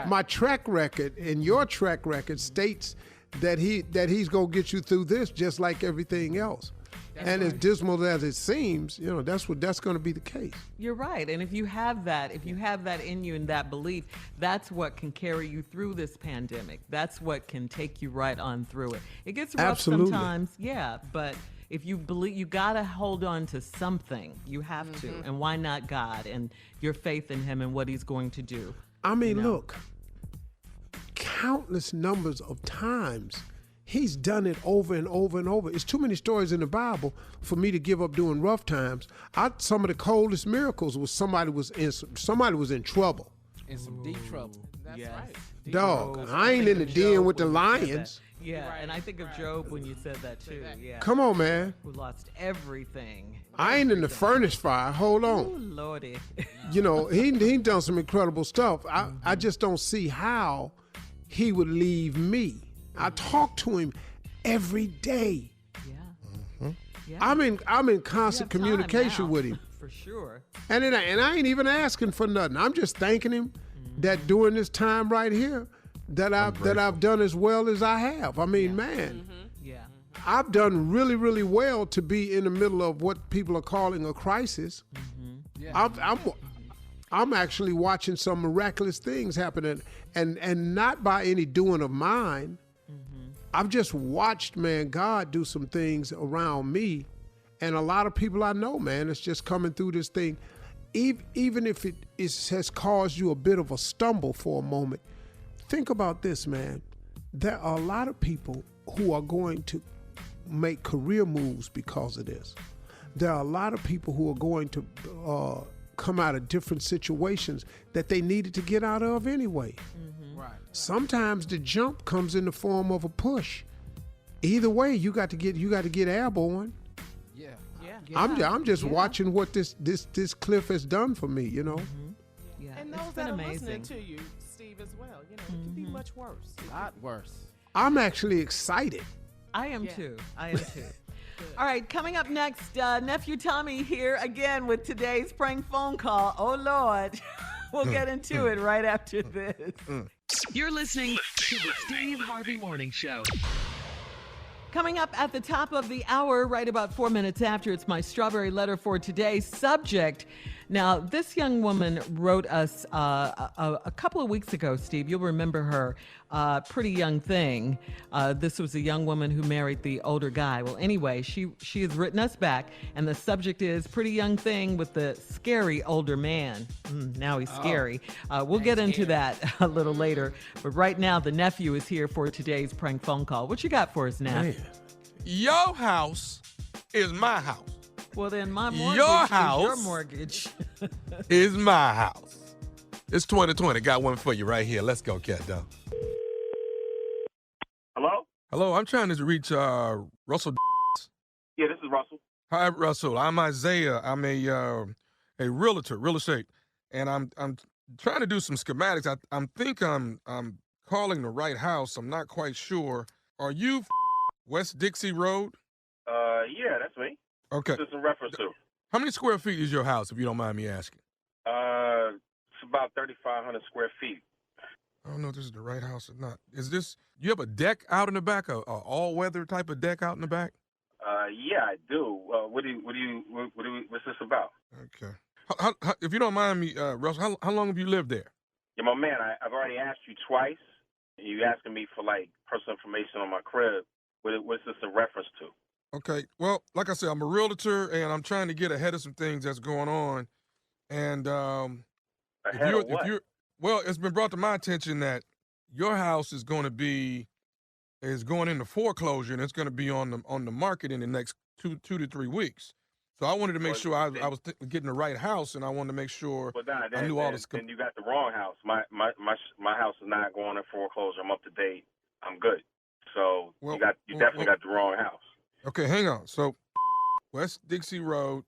My track record and your track record states that he's gonna get you through this just like everything else. That's as dismal as it seems, that's going to be the case. You're right, and if you have that in you and that belief, that's what can carry you through this pandemic. That's what can take you right on through it. It gets rough sometimes, but if you believe, you gotta hold on to something. You have to, and why not God and your faith in Him and what He's going to do? I mean, look, countless numbers of times He's done it over and over and over. It's too many stories in the Bible for me to give up doing rough times. Some of the coldest miracles was somebody was in trouble. In some deep trouble. That's right. Dog, I ain't in the den with the lions. Yeah, and I think of Job when you said that too. Yeah. Come on, man. Who lost everything. I ain't in the furnace fire. Hold on. Ooh, Lordy. He done some incredible stuff. I just don't see how he would leave me. I talk to him every day. Yeah. Mm-hmm. Yeah. I'm in constant communication with him. For sure. And I ain't even asking for nothing. I'm just thanking him that during this time right here that I've done as well as I have. I mean, man. Mm-hmm. Yeah. I've done really, really well to be in the middle of what people are calling a crisis. Mm-hmm. Yeah. I'm actually watching some miraculous things happening, and not by any doing of mine. Mm-hmm. I've just watched, man, God do some things around me, and a lot of people I know, man, it's just coming through this thing. Even if it has caused you a bit of a stumble for a moment, think about this, man. There are a lot of people who are going to make career moves because of this. There are a lot of people who are going to come out of different situations that they needed to get out of anyway. Mm-hmm. Right. Sometimes the jump comes in the form of a push. Either way, you got to get airborne. Yeah. I'm just watching what this cliff has done for me, Mm-hmm. Yeah. And those that are listening to you, Steve, as well. It could be much worse. A lot worse. I'm actually excited. I am too. All right, coming up next, Nephew Tommy here again with today's prank phone call. Oh, Lord. We'll get into it right after this. You're listening to the Steve Harvey Morning Show. Coming up at the top of the hour, right about 4 minutes after, it's my strawberry letter for today's subject. Now, this young woman wrote us a couple of weeks ago, Steve. You'll remember her. Pretty young thing. This was a young woman who married the older guy. Well, anyway, she has written us back, and the subject is pretty young thing with the scary older man. Now he's scary. We'll get into that a little later. But right now, the nephew is here for today's prank phone call. What you got for us now? Man. Your house is my house. Well, then my mortgage Your is house your mortgage. is my house. It's 2020. Got one for you right here. Let's go, cat dog. Hello? Hello, I'm trying to reach Russell. Yeah, this is Russell. Hi, Russell. I'm Isaiah. I'm a realtor, real estate, and I'm trying to do some schematics. I think I'm calling the right house. I'm not quite sure. Are you West Dixie Road? Yeah, that's me. Okay. What's this in reference to? How many square feet is your house, if you don't mind me asking? It's about 3,500 square feet. I don't know if this is the right house or not. Is this? You have a deck out in the back, a all-weather type of deck out in the back? Yeah, I do. What's this about? Okay. How, if you don't mind me, Russell, how long have you lived there? Yeah, my man, I've already asked you twice. You asking me for like personal information on my crib. What's this in reference to? Okay. Well, like I said, I'm a realtor, and I'm trying to get ahead of some things that's going on. And well, it's been brought to my attention that your house is going into foreclosure, and it's going to be on the market in the next two to 3 weeks. So I wanted to make sure I was getting the right house, and I wanted to make sure I knew all this. Then you got the wrong house. My house is not going in foreclosure. I'm up to date. I'm good. So you definitely got the wrong house. Okay, hang on. So West Dixie Road,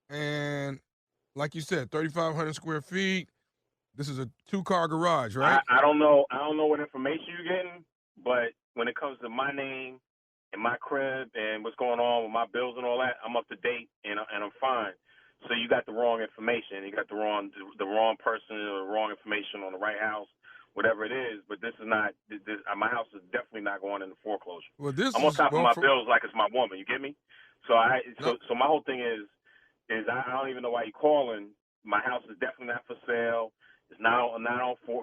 and like you said, 3,500 square feet. This is a 2-car garage, right? I don't know what information you're getting, but when it comes to my name and my crib and what's going on with my bills and all that, I'm up to date and I'm fine. So you got the wrong information. You got the wrong person or the wrong information on the right house, whatever it is. But this is not. My house is definitely not going into foreclosure. Well, I'm on top of my bills like it's my woman. You get me? So so my whole thing is I don't even know why you're calling. My house is definitely not for sale. It's not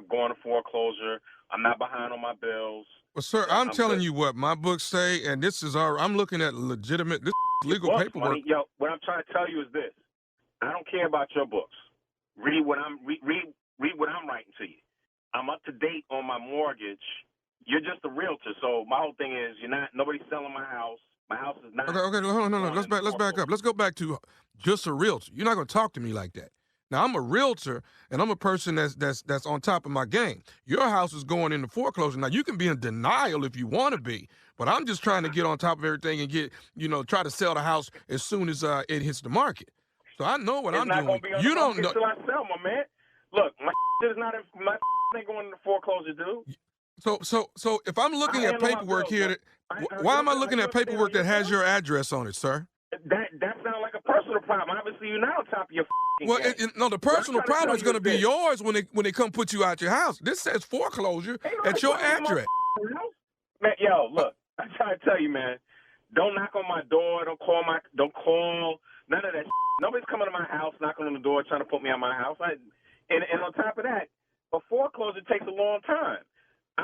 going to foreclosure. I'm not behind on my bills. Well, sir, I'm telling you what my books say, and this is I'm looking at legitimate, legal paperwork. Money, yo, what I'm trying to tell you is this: I don't care about your books. Read what I'm writing to you. I'm up to date on my mortgage. You're just a realtor, so my whole thing is nobody's selling my house. My house is not. Okay, hold on. Let's back up. Let's go back to just a realtor. You're not going to talk to me like that. Now, I'm a realtor, and I'm a person that's on top of my game. Your house is going into foreclosure. Now, you can be in denial if you want to be, but I'm just trying to get on top of everything and try to sell the house as soon as it hits the market. So I know what I'm doing. You don't know. Until I sell, my man. Look, my ain't going into foreclosure, dude. So if I'm looking at paperwork here, why am I looking at paperwork that has your address on it, sir? That sounds like a personal problem. Obviously, you're not on top of your game. No, the personal problem is going to be yours when they come put you out your house. This says foreclosure at your address. Man, yo, look, I'm trying to tell you, man. Don't knock on my door. Don't call none of that. Nobody's coming to my house, knocking on the door, trying to put me out my house. And on top of that, a foreclosure takes a long time.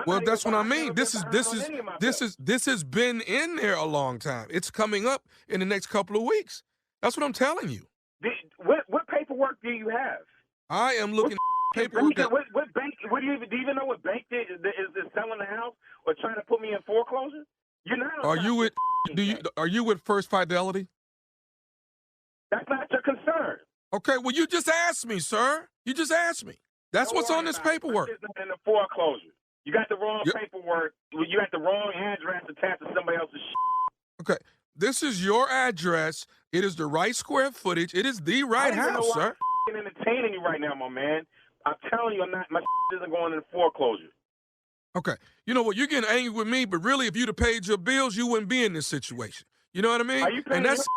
Well, that's what I mean. This has been in there a long time. It's coming up in the next couple of weeks. That's what I'm telling you. What paperwork do you have? I am looking at paperwork. What bank? Do you even know what bank is selling the house or trying to put me in foreclosure? You're not. Are you with First Fidelity? That's not your concern. Okay. Well, you just asked me, sir. You just asked me. That's what's on this paperwork. It's not in the foreclosure. You got the wrong paperwork. You got the wrong address attached to somebody else's shit. Okay. This is your address. It is the right square footage. It is the right house, sir. I'm entertaining you right now, my man. I'm telling you, my isn't going into foreclosure. Okay. You know what? You're getting angry with me, but really, if you'd have paid your bills, you wouldn't be in this situation. You know what I mean? Are you paying your bills?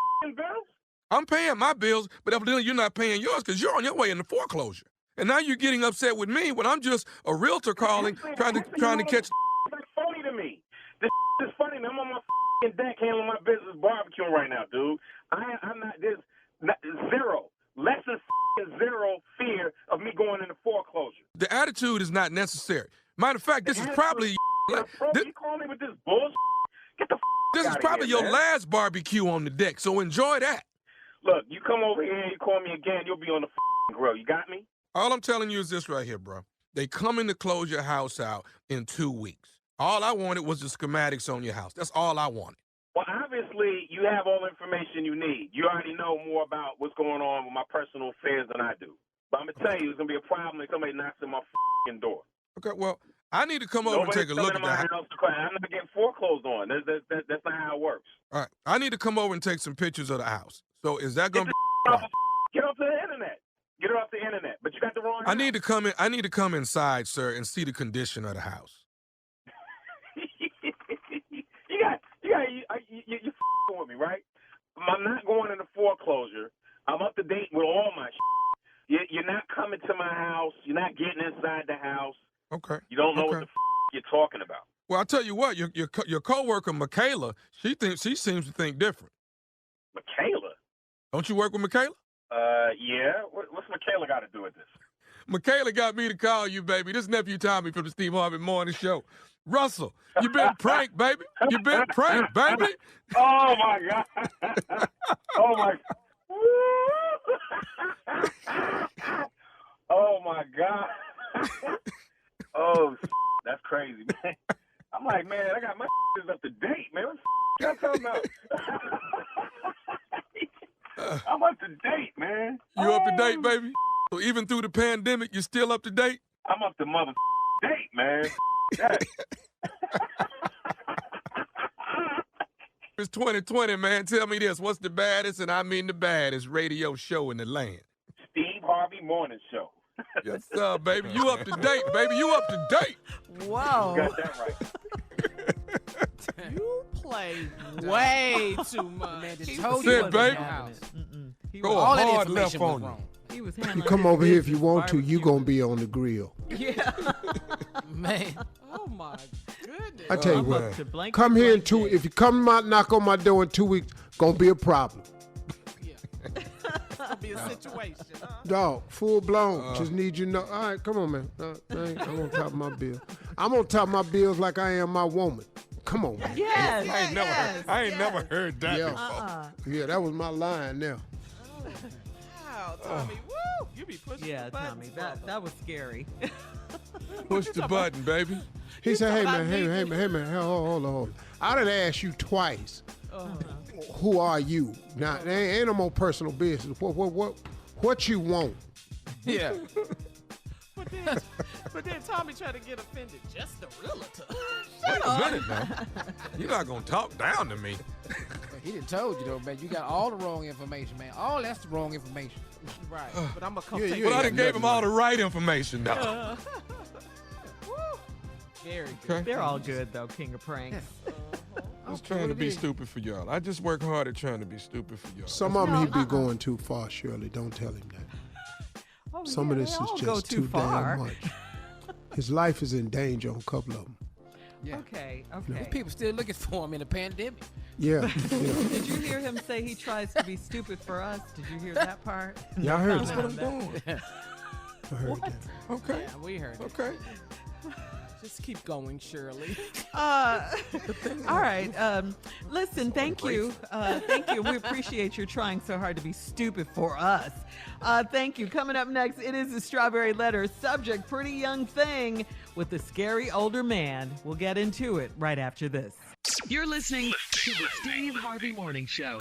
I'm paying my bills, but evidently you're not paying yours because you're on your way into foreclosure. And now you're getting upset with me when I'm just a realtor calling, trying to catch. It's like phony to me. This is funny, man. I'm on my f***ing deck handling my business barbecuing right now, dude. I'm not, there's zero, less than zero fear of me going into foreclosure. The attitude is not necessary. Matter of fact, this is probably you call me with this bullshit? Get the this is probably your last barbecue on the deck, so enjoy that. Look, you come over here and you call me again, you'll be on the grill. You got me? All I'm telling you is this right here, bro. They coming to close your house out in 2 weeks. All I wanted was the schematics on your house. That's all I wanted. Well, obviously, you have all the information you need. You already know more about what's going on with my personal affairs than I do. But I'm going to tell you, it's going to be a problem if somebody knocks on my door. Okay, well, I need to come over and take a look at that. I'm not getting foreclosed on. That's not how it works. All right, I need to come over and take some pictures of the house. So is that going to be... Get off the internet. Get it off the internet. But you got the wrong house. I need to come inside, sir, and see the condition of the house. You're with me, right? I'm not going into foreclosure. I'm up to date with all my shit. You're not coming to my house. You're not getting inside the house. Okay. You don't know what the you're talking about. Well, I'll tell you what, your coworker, Michaela, she seems to think different. Michaela? Don't you work with Michaela? Yeah. What's Michaela got to do with this? Michaela got me to call you, baby. This nephew Tommy from the Steve Harvey Morning Show. Russell, you been pranked, baby. You been pranked, baby. Oh, my God. Oh, my Oh, my God. Oh, that's crazy, man. I'm like, man, I got my up to date, man. What y'all talking about? I'm up to date, man. You up to date, baby? So even through the pandemic, you're still up to date? I'm up to mother date, man. It's 2020, man. Tell me this. What's the baddest, and I mean the baddest, radio show in the land? Steve Harvey Morning Show. Yes, sir, baby. You up to date, baby. You up to date. Whoa. You got that right. You play way too much. Man, That's it, baby. Go all that hard information left was on you. wrong. He was You come over here if you want to. You gonna be on the grill. Yeah. Man. Oh my goodness. I tell you I'm what. up to blank Come here in blank 2. day. If you come out, knock on my door in 2 weeks, gonna be a problem. It's gonna be a situation, huh? Dog, full blown. Just need you to know. All right, come on, man. I'm on top of my bill. I'm on top of my bills like I am my woman. Come on, man. Yes. I ain't never heard that before. Yeah, that was my line now. Wow, Tommy, woo! You be pushing Yeah, the buttons, Tommy, brother. that was scary. Push the button, baby. He said, hey, man, hold on. I done asked you twice. Who are you? Now, there ain't no more personal business. What you want? Yeah. But then Tommy tried to get offended. Just the realtor. Wait a minute, man. You're not going to talk down to me. He done told you, though, man. You got all the wrong information, man. All that's the wrong information. Right. But I'm going to come take But I it. done gave him all the right information, though. Very good. Okay. They're all good, though, King of Pranks. I was trying to be stupid for y'all. I just work hard at trying to be stupid for y'all. Some of them he be going too far, Shirley. Don't tell him that. Some of this is just too damn much. His life is in danger on a couple of them. Yeah. Okay. People still looking for him in the pandemic. Yeah. Did you hear him say he tries to be stupid for us? Did you hear that part? Yeah, I heard That's that. what I'm doing. I heard that. Okay. Yeah, we heard it. Okay. Just keep going, Shirley. All right. Listen, thank you. Thank you. We appreciate you trying so hard to be stupid for us. Thank you. Coming up next, it is the Strawberry Letter. Subject, pretty young thing with a scary older man. We'll get into it right after this. You're listening to the Steve Harvey Morning Show.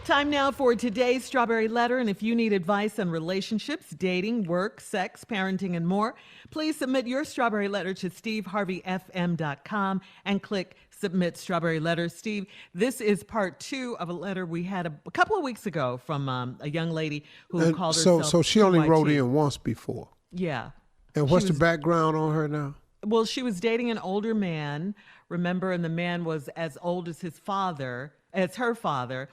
Time now for today's Strawberry Letter, and if you need advice on relationships, dating, work, sex, parenting, and more, please submit your Strawberry Letter to steveharveyfm.com and click Submit Strawberry Letter. Steve, this is part 2 of a letter we had a couple of weeks ago from a young lady who called herself So she only TYT. wrote in once before. Yeah. And what's the background on her now? Well, she was dating an older man, remember, and the man was as old as his father, as her father.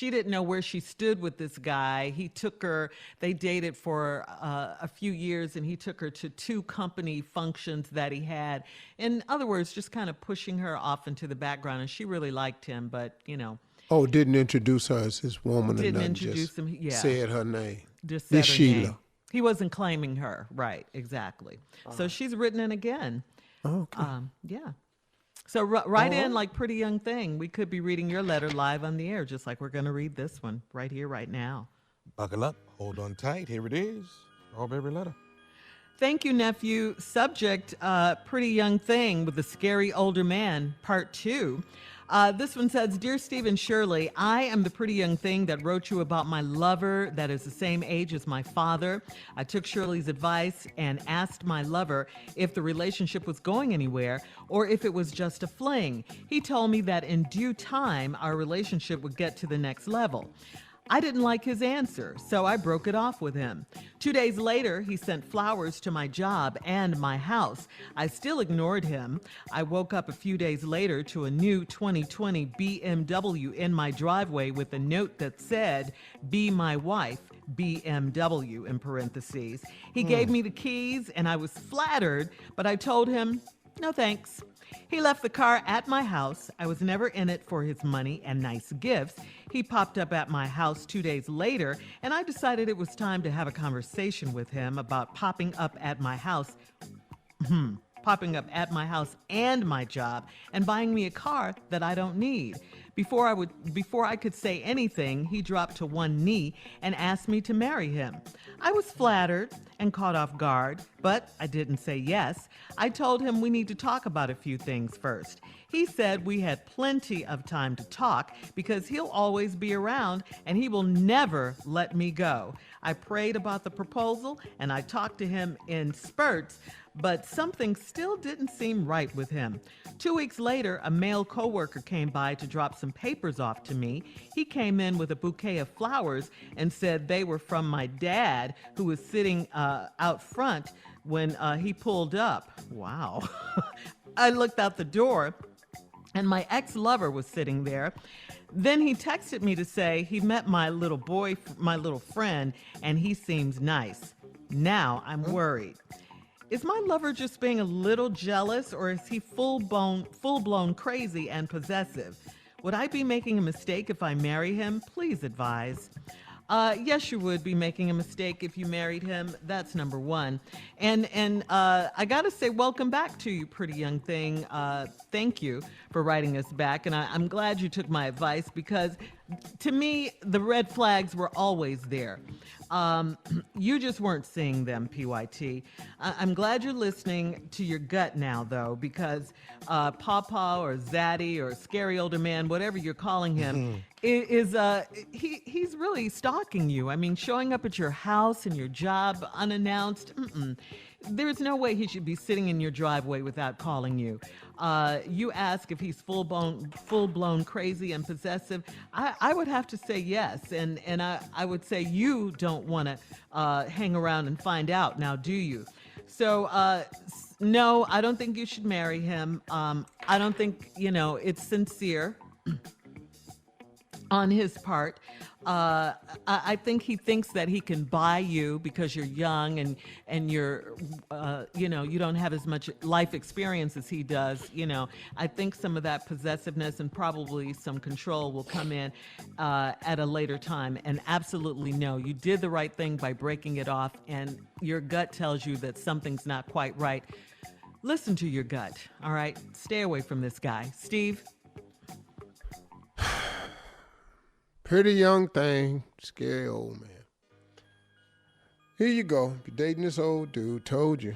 she didn't know where she stood with this guy. He took her, they dated for a few years, and he took her to 2 company functions that he had. In other words, just kind of pushing her off into the background. And she really liked him, but, you know. Oh, didn't introduce her as his woman or Didn't nothing. introduce Just him, yeah. said her name. Just Miss said her Sheila. name. He wasn't claiming her. Right, exactly. So she's written in again. Okay. Yeah. So write in like Pretty Young Thing. We could be reading your letter live on the air, just like we're going to read this one right here, right now. Buckle up. Hold on tight. Here it is. Strawberry letter. Thank you, nephew. Subject, Pretty Young Thing with the Scary Older Man, Part 2. This one says, Dear Steve and Shirley, I am the pretty young thing that wrote you about my lover that is the same age as my father. I took Shirley's advice and asked my lover if the relationship was going anywhere or if it was just a fling. He told me that in due time, our relationship would get to the next level. I didn't like his answer, so I broke it off with him. 2 days later, he sent flowers to my job and my house. I still ignored him. I woke up a few days later to a new 2020 BMW in my driveway with a note that said, Be my wife, BMW, in parentheses. He gave me the keys, and I was flattered, but I told him, no thanks. He left the car at my house. I was never in it for his money and nice gifts. He popped up at my house 2 days later, and I decided it was time to have a conversation with him about popping up at my house and my job and buying me a car that I don't need. Before I could say anything, he dropped to one knee and asked me to marry him. I was flattered and caught off guard, but I didn't say yes. I told him we need to talk about a few things first. He said we had plenty of time to talk because he'll always be around and he will never let me go. I prayed about the proposal and I talked to him in spurts, but something still didn't seem right with him. 2 weeks later, a male coworker came by to drop some papers off to me. He came in with a bouquet of flowers and said they were from my dad, who was sitting out front when he pulled up. Wow. I looked out the door and my ex-lover was sitting there. Then he texted me to say he met my little friend, and he seems nice. Now I'm worried. Is my lover just being a little jealous, or is he full-blown crazy and possessive? Would I be making a mistake if I marry him? Please advise. Yes, you would be making a mistake if you married him. That's number one. And I got to say, welcome back to you, pretty young thing. Thank you for writing us back. And I'm glad you took my advice because to me, the red flags were always there. You just weren't seeing them, PYT. I'm glad you're listening to your gut now, though, because Pawpaw or Zaddy or Scary Older Man, whatever you're calling him, he's really stalking you. I mean, showing up at your house and your job unannounced. There's no way he should be sitting in your driveway without calling you. You ask if he's full-blown crazy and possessive. I would have to say yes, and I would say you don't want to hang around and find out. Now, do you? So, no, I don't think you should marry him. I don't think, it's sincere on his part. I think he thinks that he can buy you because you're young and you're, you don't have as much life experience as he does. I think some of that possessiveness and probably some control will come in at a later time. And absolutely no, you did the right thing by breaking it off, and your gut tells you that something's not quite right. Listen to your gut, all right? Stay away from this guy. Steve? Pretty young thing, scary old man. Here you go. You're dating this old dude. Told you.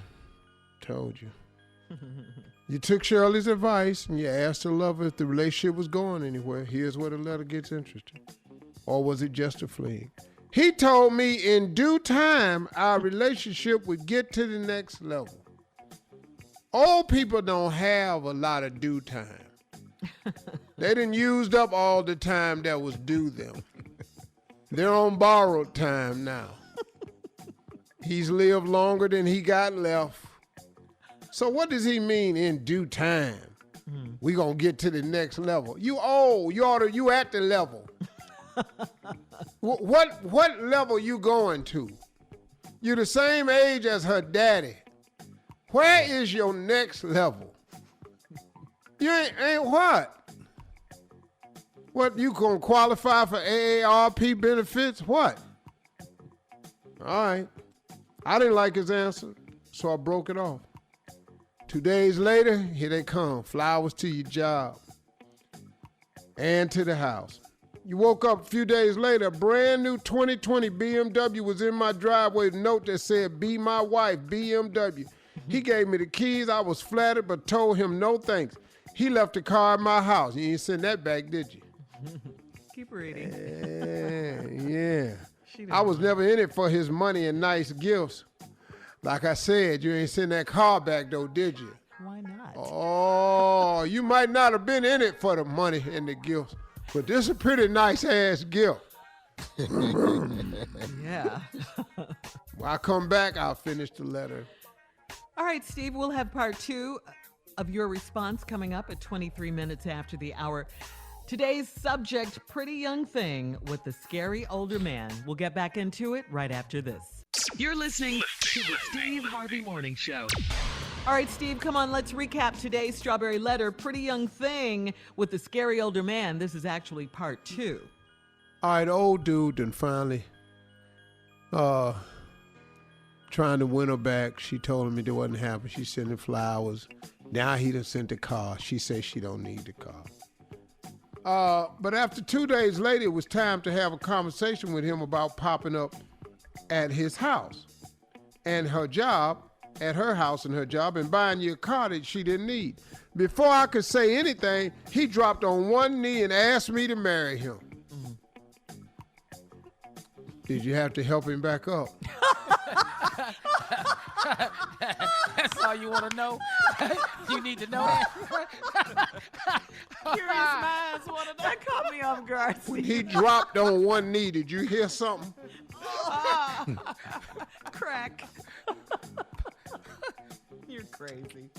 You took Shirley's advice and you asked her lover if the relationship was going anywhere. Here's where the letter gets interesting. Or was it just a fling? He told me in due time our relationship would get to the next level. Old people don't have a lot of due time. They done used up all the time that was due them. They're on borrowed time now. He's lived longer than he got left. So what does he mean in due time? We gonna get to the next level. You old, you at the level. What level you going to? You're the same age as her daddy. Where is your next level? You ain't what? What, you gonna qualify for AARP benefits? What? All right. I didn't like his answer, so I broke it off. 2 days later, here they come. Flowers to your job and to the house. You woke up a few days later, a brand new 2020 BMW was in my driveway with a note that said, "Be my wife, BMW." He gave me the keys. I was flattered, but told him no thanks. He left the car at my house. You ain't send that back, did you? Keep reading. Yeah. I was never in it for his money and nice gifts. Like I said, you ain't send that car back, though, did you? Why not? Oh, you might not have been in it for the money and the gifts, but this is a pretty nice-ass gift. Yeah. When I come back, I'll finish the letter. All right, Steve, we'll have part 2 of your response coming up at 23 minutes after the hour. Today's subject, pretty young thing with the scary older man. We'll get back into it right after this. You're listening to the Steve Harvey Morning Show. All right, Steve, come on, let's recap today's Strawberry Letter, pretty young thing with the scary older man. This is actually part 2. All right, old dude then finally trying to win her back. She told him it wasn't happening. She sent him flowers. Now he done sent the car. She says she don't need the car. But after 2 days later, it was time to have a conversation with him about popping up at his house and her job, at her house and her job, and buying you a car that she didn't need. Before I could say anything, he dropped on one knee and asked me to marry him. Did you have to help him back up? That's all you want to know? You need to know that? Curious minds want to know. That caught me off guard. When he dropped on one knee, did you hear something? Crack. You're crazy.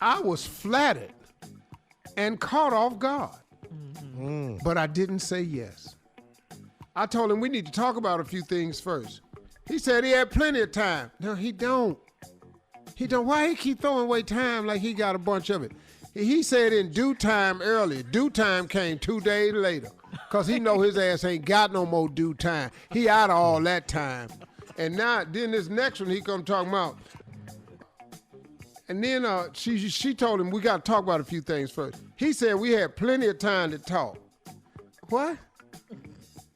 I was flattered and caught off guard. But I didn't say yes. I told him we need to talk about a few things first. He said he had plenty of time. No, he don't. He don't. Why he keep throwing away time like he got a bunch of it? He said in due time earlier. Due time came 2 days later because he know his ass ain't got no more due time. He out of all that time. And now, then this next one he come talking about. And then she told him we got to talk about a few things first. He said we had plenty of time to talk. What?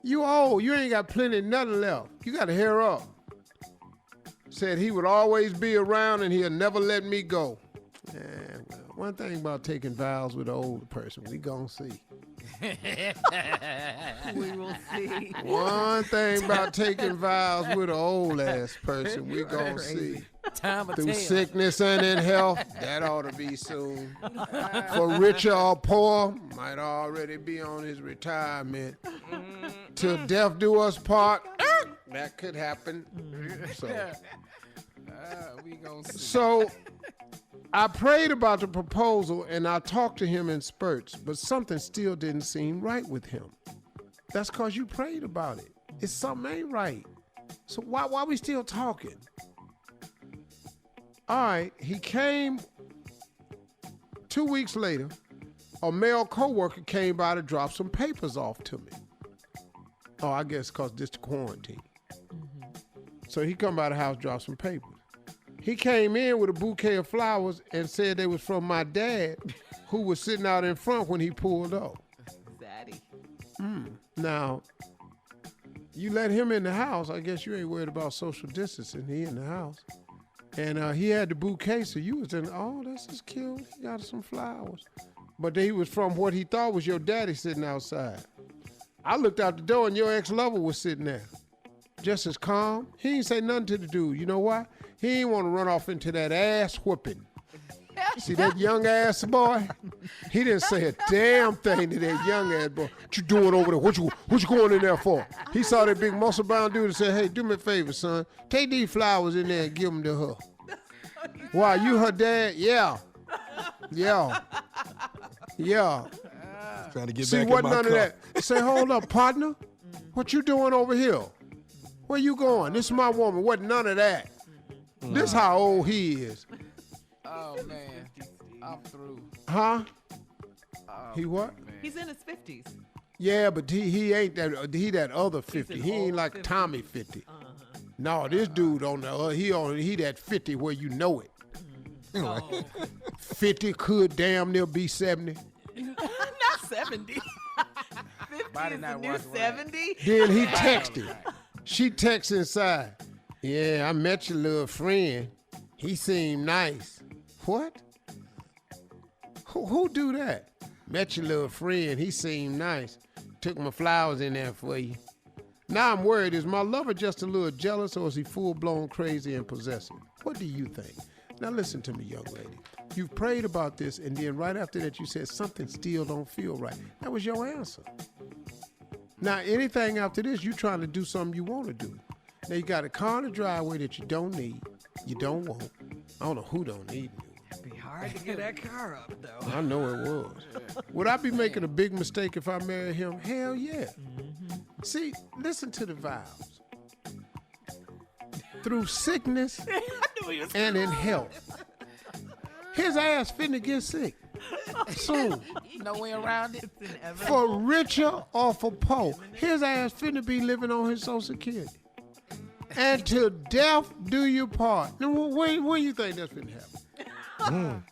You old. You ain't got plenty of nothing left. You got to hair up. Said he would always be around and he'll never let me go. Yeah, well, one thing about taking vows with an older person, we gonna see. We will see. One thing about taking vows with an old ass person, we gonna see. Through sickness and in health, that ought to be soon. For richer or poor, might already be on his retirement. Till death do us part, that could happen. We gonna see. So I prayed about the proposal and I talked to him in spurts, but something still didn't seem right with him. That's because you prayed about it. It's something ain't right. So why we still talking? All right, he came 2 weeks later. A male coworker came by to drop some papers off to me. Oh, I guess because this quarantine. So he come by the house, drop some papers. He came in with a bouquet of flowers and said they was from my dad, who was sitting out in front when he pulled up. Zaddy. Now, you let him in the house. I guess you ain't worried about social distancing. He in the house. And he had the bouquet, so you was in, oh, that's just cute. He got some flowers. But he was from what he thought was your daddy sitting outside. I looked out the door and your ex-lover was sitting there. Just as calm. He ain't say nothing to the dude. You know why? He ain't want to run off into that ass whooping. See that young ass boy? He didn't say a damn thing to that young ass boy. What you doing over there? What you going in there for? He saw that big muscle bound dude and said, hey, do me a favor, son. Take these flowers in there and give them to her. Why, you her dad? Yeah. Trying to get See, back what in my none car. of that. Say, hold up, partner. What you doing over here? Where you going? This is my woman. What none of that. This how old he is. Oh, man. I'm through. Huh? Oh, He what? man. He's in his 50s. Yeah, but he ain't that. He that other 50. an He ain't old like 50. Tommy 50. No, this dude on the he that 50 where you know it. 50 could damn near be 70. Not 70. 50 Body is the not new working right. 70. Then he texted. She texts inside. Yeah, I met your little friend. He seemed nice. What? Who do that? Met your little friend. He seemed nice. Took my flowers in there for you. Now I'm worried. Is my lover just a little jealous or is he full-blown crazy and possessive? What do you think? Now listen to me, young lady. You've prayed about this, and then right after that you said something still don't feel right. That was your answer. Now, anything after this, you trying to do something you want to do. Now, you got a car in the driveway that you don't need, you don't want. I don't know who don't need you. It'd be hard to get that car up, though. I know it was. Would I be making a big mistake if I married him? Hell yeah. See, listen to the vows. Through sickness and in health. His ass finna get sick soon. No way around it. For richer or for poor, his ass finna be living on his Social Security. And till death do you part. Now, when you think that's finna happen?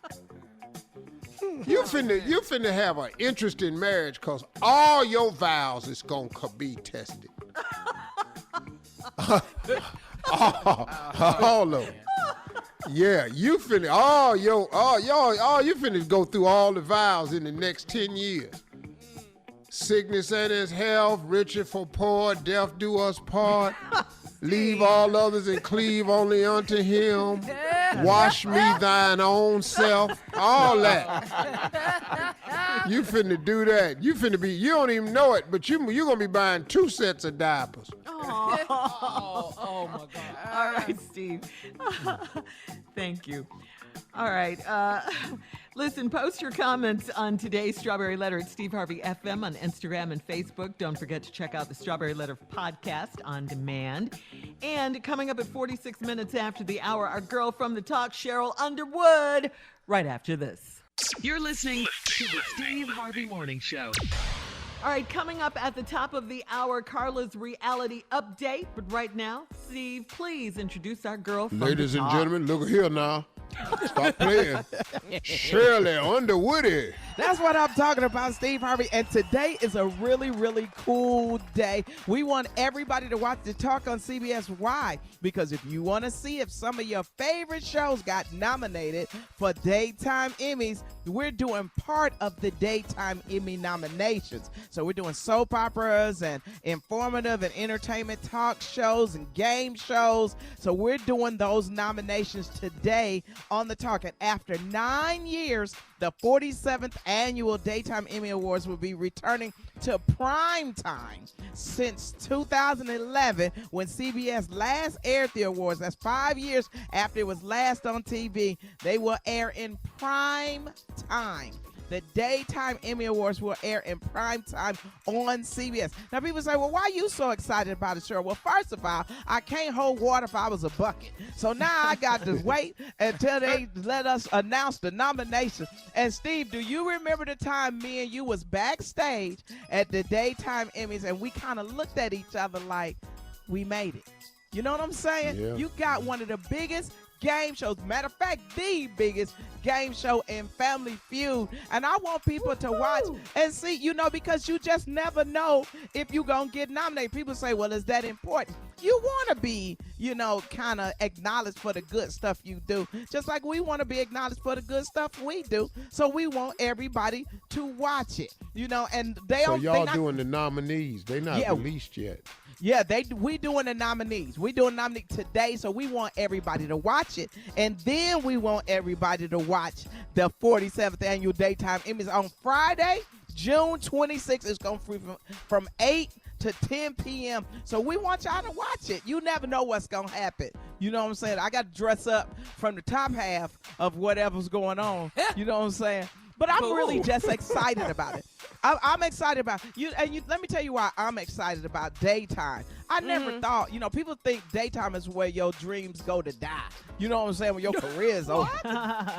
You finna have an interesting marriage because all your vows is gonna be tested. All of them. Yeah, you finna you finna go through all the vows in the next 10 years. Sickness and his health, richer for poor, death do us part. Leave all others and cleave only unto him. Wash me thine own self. All that. You finna do that. You don't even know it, but you gonna be buying 2 sets of diapers. Oh, my God. All right, Steve. Thank you. All right. Listen, post your comments on today's Strawberry Letter at Steve Harvey FM on Instagram and Facebook. Don't forget to check out the Strawberry Letter podcast on demand. And coming up at 46 minutes after the hour, our girl from the talk, Sheryl Underwood, right after this. You're listening to the Steve Harvey Morning Show. All right, coming up at the top of the hour, Carla's reality update. But right now, Steve, please introduce our girl from Ladies the and talk. gentlemen, look here now. Stop playing. Shirley Underwood. That's what I'm talking about, Steve Harvey. And today is a really, really cool day. We want everybody to watch the talk on CBS. Why? Because if you want to see if some of your favorite shows got nominated for Daytime Emmys, we're doing part of the Daytime Emmy nominations. So we're doing soap operas and informative and entertainment talk shows and game shows. So we're doing those nominations today on the talk. And after 9 years, the 47th annual Daytime Emmy Awards will be returning to prime time since 2011 when CBS last aired the awards. That's 5 years after it was last on TV. They will air in prime time. The Daytime Emmy Awards will air in prime time on CBS. Now, people say, well, why are you so excited about it, Cheryl? Well, first of all, I can't hold water if I was a bucket. So now I got to wait until they let us announce the nominations. And, Steve, do you remember the time me and you was backstage at the Daytime Emmys and we kind of looked at each other like we made it? You know what I'm saying? Yeah. You got one of the biggest game shows. Matter of fact, the biggest game show in Family Feud. And I want people to watch and see, because you just never know if you're going to get nominated. People say, well, is that important? You want to be, kind of acknowledged for the good stuff you do. Just like we want to be acknowledged for the good stuff we do. So we want everybody to watch it, and So y'all doing the nominees. They not released yet. Yeah, we doing the nominees. We doing nominees today, so we want everybody to watch it. And then we want everybody to watch the 47th Annual Daytime Emmys on Friday, June 26th. It's going to be from 8 to 10 p.m. So we want y'all to watch it. You never know what's going to happen. You know what I'm saying? I got to dress up from the top half of whatever's going on. You know what I'm saying? But I'm really just excited about it. I'm excited about you, and let me tell you why I'm excited about daytime. I never thought, people think daytime is where your dreams go to die. You know what I'm saying? When your career is over.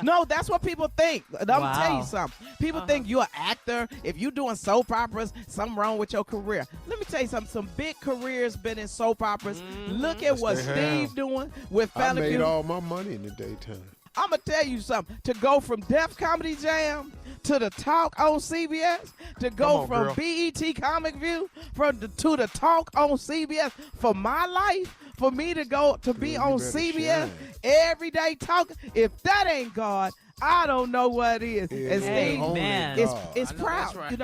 No, that's what people think. And I'm gonna tell you something. People think you're an actor. If you're doing soap operas, something wrong with your career. Let me tell you something. Some big careers been in soap operas. Look at what Steve doing with Family I Feud. made all my money in the daytime. I'm going to tell you something. To go from Def Comedy Jam to the talk on CBS, to go from BET Comic View to the talk on CBS, for my life, for me to go to be on CBS every day talking, if that ain't God, I don't know what is. And Steve is proud, right.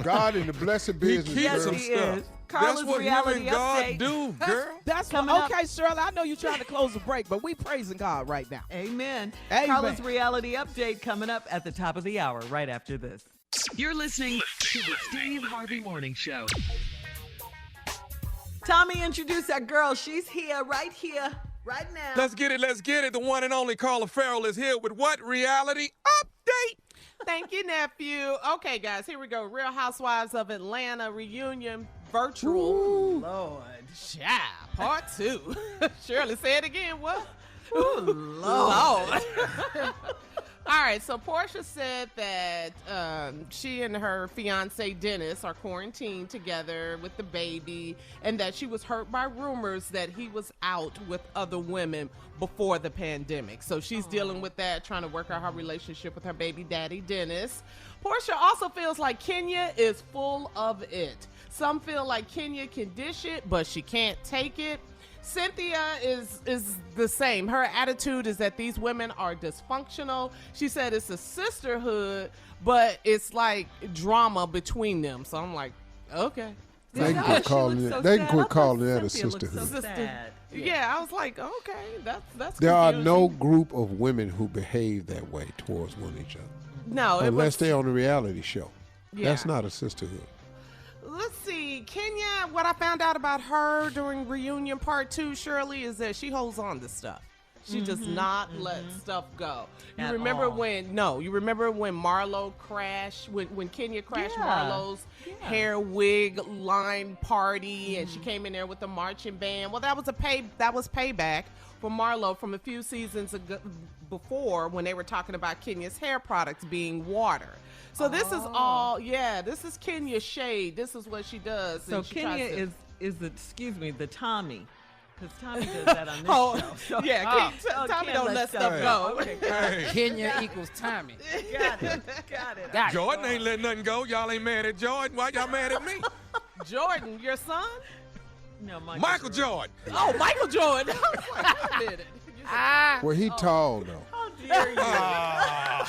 God in the blessed business. He keeps some stuff. Carla's That's what reality you and God update. do, girl. That's coming what, okay, Shirley, I know you're trying to close the break, but we praising God right now. Amen. Amen. Carla's reality update coming up at the top of the hour, right after this. You're listening to the Steve Harvey Morning Show. Tommy, introduce our girl. She's here, right now. Let's get it. The one and only Carla Farrell is here with what? Reality update. Thank you, nephew. Okay, guys, here we go. Real Housewives of Atlanta reunion virtual. Ooh. Lord, child, part 2. Shirley, say it again. What? Ooh, Lord. All right, so Portia said that she and her fiance Dennis are quarantined together with the baby, and that she was hurt by rumors that he was out with other women before the pandemic. So she's dealing with that, trying to work out her relationship with her baby daddy Dennis. Portia also feels like Kenya is full of it. Some feel like Kenya can dish it, but she can't take it. Cynthia is the same. Her attitude is that these women are dysfunctional. She said it's a sisterhood, but it's like drama between them. So I'm like, okay. They can quit calling that a sisterhood. Yeah, I was like, okay, that's There are confusing. no group of women who behave that way towards one another. No, unless they're on a reality show. Yeah. That's not a sisterhood. Let's see, Kenya, what I found out about her during reunion part 2, Shirley, is that she holds on to stuff. She does not let stuff go. You remember when Marlo crashed, when Kenya crashed Marlo's hair wig line party, and she came in there with the marching band. Well, that was payback for Marlo from a few seasons ago, before, when they were talking about Kenya's hair products being water. So this is all, this is Kenya's shade. This is what she does. So Kenya is the Tommy. Because Tommy does that on this show. So, Tommy don't let stuff go. Okay. Kenya equals Tommy. Got it. Jordan ain't letting nothing go. Y'all ain't mad at Jordan. Why y'all mad at me? Jordan, your son? No, Michael Jordan. Oh, Michael Jordan. I was like, wait a minute. Well, he tall, though. How dare you?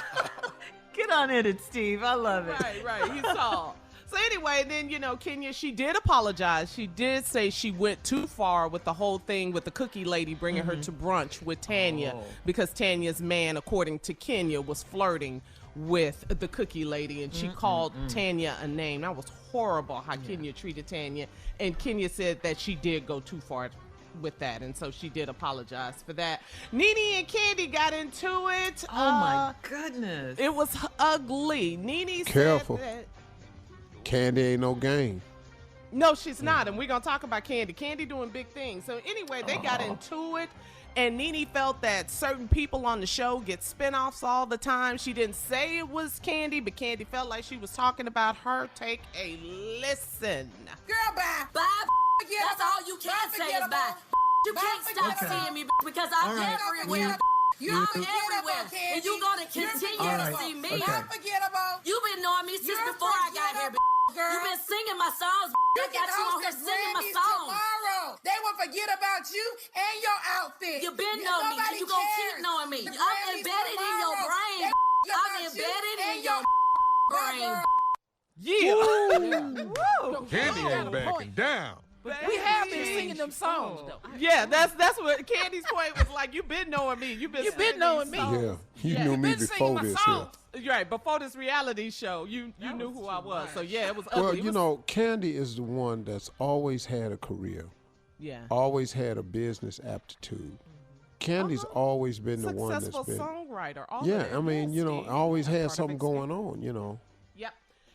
Get on it, Steve. I love it. Right. He's tall. So anyway, then, Kenya, she did apologize. She did say she went too far with the whole thing with the cookie lady bringing her to brunch with Tanya because Tanya's man, according to Kenya, was flirting with the cookie lady, and she called Tanya a name. That was horrible how Kenya treated Tanya, and Kenya said that she did go too far with that, and so she did apologize for that. Nene and Candy got into it. Oh my goodness. It was ugly. Nene Careful. said that Candy ain't no game. no, she's not, and we're gonna talk about Candy. Candy doing big things. So anyway, they got into it, and Nene felt that certain people on the show get spinoffs all the time. She didn't say it was Candy, but Candy felt like she was talking about her. Take a listen. Girl, bye. Bye. That's all you can say is bye. You can't stop seeing me because I'm everywhere. You're everywhere, and you're gonna continue to see me. You've been knowing me since before I got here. You've been singing my songs. I got you on here singing my songs. Tomorrow, they will forget about you and your outfit. You've been knowing me. You gonna keep knowing me. I'm embedded in your brain. I'm embedded in your brain. Yeah. Candy ain't backing down. We have been singing them songs, though. Yeah, that's what Candy's point was like. You've been knowing me. You've been knowing me. Yeah, you knew me before this. Right, before this reality show, you knew who I was. So yeah, it was ugly. Well, Candy is the one that's always had a career. Yeah. Always had a business aptitude. Candy's always been the one that's been successful songwriter. I mean, always had something going on. Yep.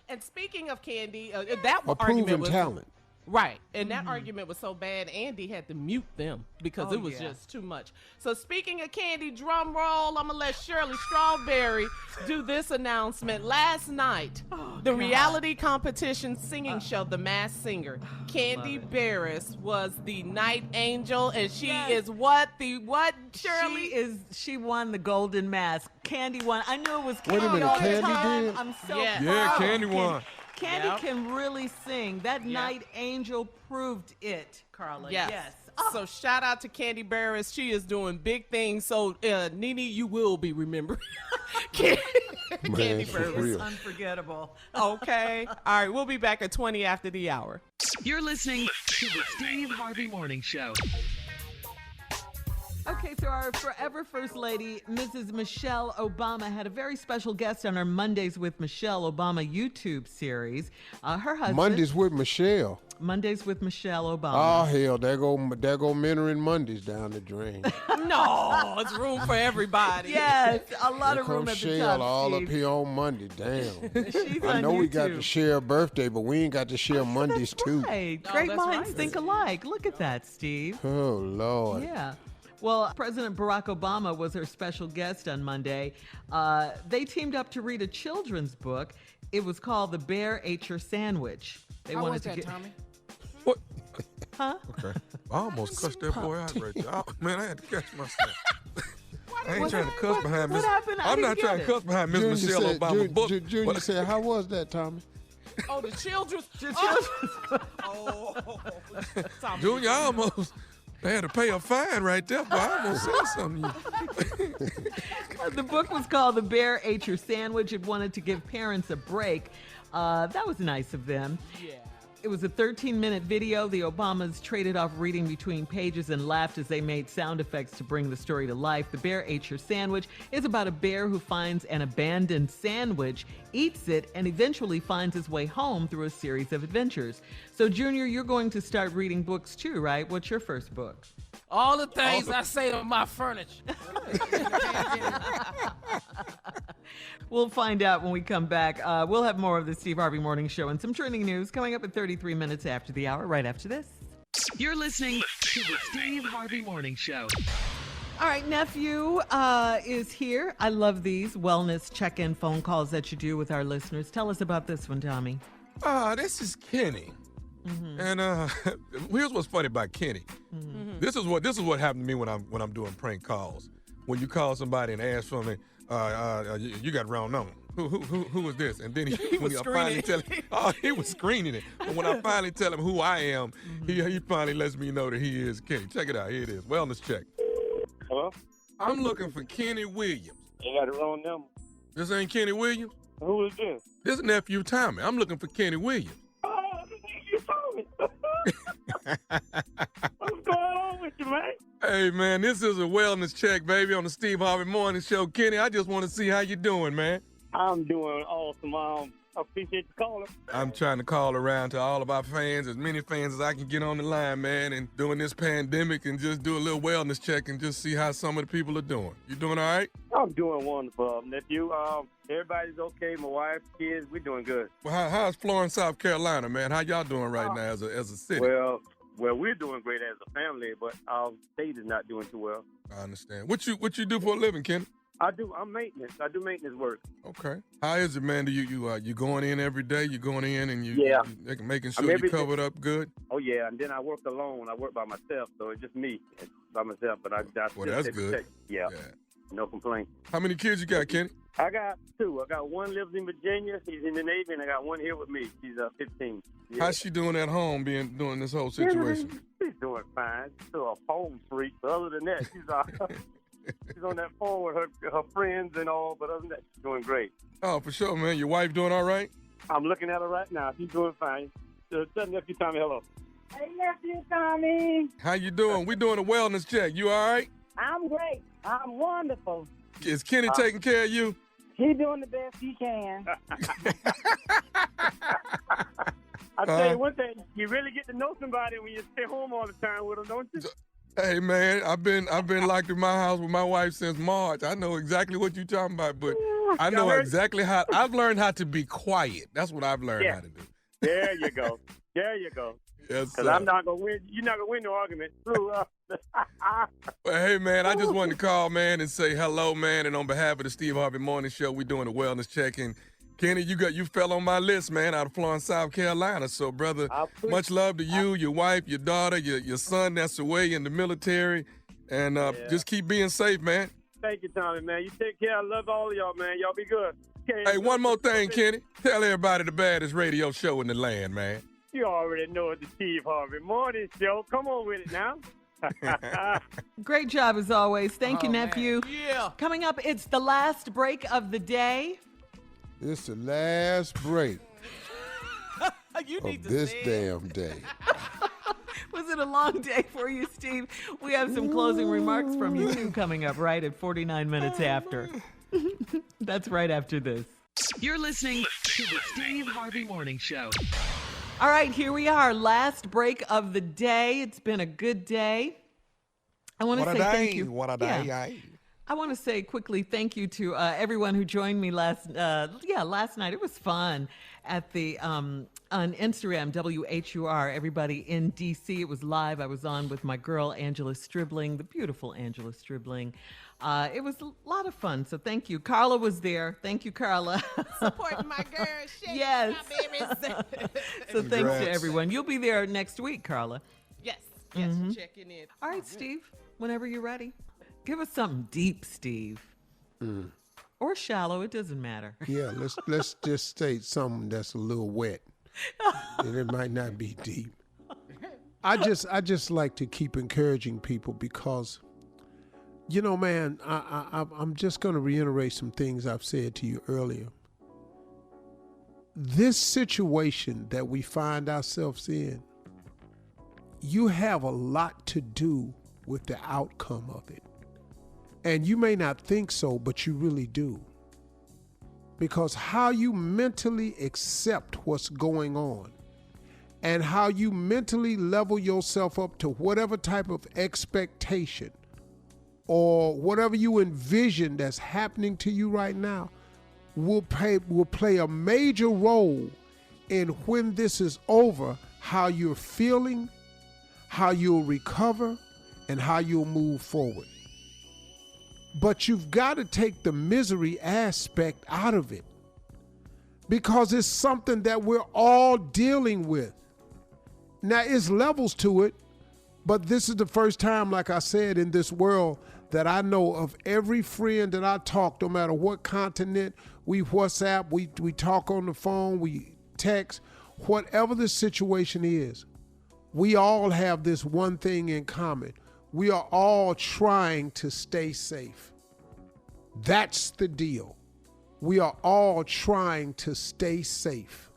And speaking of Candy, that A argument proven was talent. right, and that argument was so bad, Andy had to mute them because it was just too much. So speaking of Candy, drum roll, I'm gonna let Shirley Strawberry do this announcement. Last night, the reality competition singing show, The Masked Singer, Candy Barris was the night angel, and she is what, Shirley? She won the golden mask. Candy won. I knew it was Candy. Wait a minute, all the Candy time. did? I'm so Yeah, proud. Candy won. Candy can really sing. That night angel proved it, Carla. Yes. So shout out to Candy Barris. She is doing big things. So Nene, you will be remembered. Candy Barris. Unforgettable. Okay. All right. We'll be back at 20 after the hour. You're listening to the Steve Harvey Morning Show. Okay, so our forever First Lady, Mrs. Michelle Obama, had a very special guest on our Mondays with Michelle Obama YouTube series. Her husband. Mondays with Michelle. Mondays with Michelle Obama. Oh, hell, there go Mentoring Mondays down the drain. No, it's room for everybody. Yes, a lot of Here room comes at the Shell top, all Steve. up here on Monday. Damn. She's I on know we got YouTube. to share a birthday, but we ain't got to share Mondays too. Hey, Oh, great that's minds right. think alike. Look at that, Steve. Oh, Lord. Yeah. Well, President Barack Obama was her special guest on Monday. They teamed up to read a children's book. It was called The Bear Ate Your Sandwich. They How wanted was to that, get. Tommy? What? Huh? Okay. I almost cussed that boy out right there. Oh, man, I had to catch myself. I ain't trying to cuss behind what Miss. happened? I I'm didn't not get trying it. to cuss behind Miss Junior Michelle said, Obama book. Junior but- said, how was that, Tommy? Oh, the children's. Tommy. Junior, I almost had to pay a fine right there, but I almost said something to you. The book was called The Bear Ate Your Sandwich. It wanted to give parents a break. That was nice of them. Yeah. It was a 13-minute video. The Obamas traded off reading between pages and laughed as they made sound effects to bring the story to life. The Bear Ate Your Sandwich is about a bear who finds an abandoned sandwich, eats it, and eventually finds his way home through a series of adventures. So, Junior, you're going to start reading books too, right? What's your first book? All the things I say to my furniture. We'll find out when we come back. We'll have more of the Steve Harvey Morning Show and some trending news coming up at 33 minutes after the hour, right after this. You're listening to the Steve Harvey Morning Show. All right, nephew is here. I love these wellness check-in phone calls that you do with our listeners. Tell us about this one, Tommy. This is Kenny. And here's what's funny about Kenny. This is what happened to me when I'm doing prank calls. When you call somebody and ask for me, you got wrong number. Who was this? And then when I finally tell him, he was screening it. But when I finally tell him who I am, he finally lets me know that he is Kenny. Check it out. Here it is. Wellness check. Hello? I'm looking for Kenny Williams. You got the wrong number. This ain't Kenny Williams? Who is this? This nephew Tommy. I'm looking for Kenny Williams. Oh, you told me. What's going on with you, man? Hey, man, this is a wellness check, baby, on the Steve Harvey Morning Show. Kenny, I just want to see how you doing, man. I'm doing awesome. I appreciate you calling. I'm trying to call around to all of our fans, as many fans as I can get on the line, man, and during this pandemic and just do a little wellness check and just see how some of the people are doing. You doing all right? I'm doing wonderful, nephew. Everybody's okay. My wife, kids, we're doing good. Well, how's Florence, South Carolina, man? How y'all doing right now as a city? Well, we're doing great as a family, but our state is not doing too well. I understand. What you do for a living, Kenny? I'm maintenance. I do maintenance work. Okay. How is it, man? Do you going in every day? You going in and you making sure you covered up good? Oh yeah, and then I work alone. I work by myself, so it's just me by myself. But I Well, that's good. Yeah. No complaints. How many kids you got, Kenny? I got two. I got one lives in Virginia. He's in the Navy, and I got one here with me. She's 15. Yeah. How's she doing at home doing this whole situation? She's doing fine. She's still a phone freak, but other than that, she's on that phone with her friends and all, but other than that, she's doing great. Oh, for sure, man. Your wife doing all right? I'm looking at her right now. She's doing fine. Tell nephew Tommy hello. Hey, nephew Tommy. How you doing? We doing a wellness check. You all right? I'm great. I'm wonderful. Is Kenny taking care of you? He's doing the best he can. I tell you one thing, you really get to know somebody when you stay home all the time with them, don't you? Hey man, I've been locked in my house with my wife since March. I know exactly what you're talking about, but I know Y'all heard? exactly how. I've learned how to be quiet. That's what I've learned how to do. There you go. There you go. Yes, Because sir. I'm not going to win. You're not going to win no argument. Well, hey, man, I just wanted to call, man, and say hello, man. And on behalf of the Steve Harvey Morning Show, we're doing a wellness check-in. Kenny, you fell on my list, man, out of Florence, South Carolina. So, brother, much love to you, your wife, your daughter, your son that's away in the military. And just keep being safe, man. Thank you, Tommy, man. You take care. I love all of y'all, man. Y'all be good. Okay. Hey, one more thing, Kenny. Tell everybody the baddest radio show in the land, man. You already know it's the Steve Harvey Morning Show. Come on with it now. Great job as always. Thank you, man. nephew. Yeah. Coming up, it's the last break of the day. It's the last break You need of to this say it. damn day. Was it a long day for you, Steve? We have some closing remarks from you, too, coming up right at 49 minutes after. That's right after this. You're listening to the Steve Harvey Morning Show. All right, here we are. Last break of the day. It's been a good day. I want to say thank you. What a day. Yeah. I want to say quickly thank you to everyone who joined me last night. It was fun at the on Instagram, WHUR, everybody in D.C. It was live. I was on with my girl, Angela Stribling, the beautiful Angela Stribling. It was a lot of fun, so thank you. Carla was there. Thank you, Carla. Supporting my girl. Yes. My babies. So thanks to Congrats. everyone. You'll be there next week, Carla. Yes, checking in. All right, Steve, whenever you're ready. Give us something deep, Steve. Or shallow, it doesn't matter. Yeah, let's just state something that's a little wet. And it might not be deep. I just like to keep encouraging people because, you know, man, I'm just going to reiterate some things I've said to you earlier. This situation that we find ourselves in, you have a lot to do with the outcome of it. And you may not think so, but you really do. Because how you mentally accept what's going on and how you mentally level yourself up to whatever type of expectation or whatever you envision that's happening to you right now will play a major role in when this is over, how you're feeling, how you'll recover, and how you'll move forward. But you've got to take the misery aspect out of it because it's something that we're all dealing with. Now, it's levels to it, but this is the first time, like I said, in this world that I know of every friend that I talk, no matter what continent, we WhatsApp, we talk on the phone, we text, whatever the situation is, we all have this one thing in common. We are all trying to stay safe. That's the deal. We are all trying to stay safe.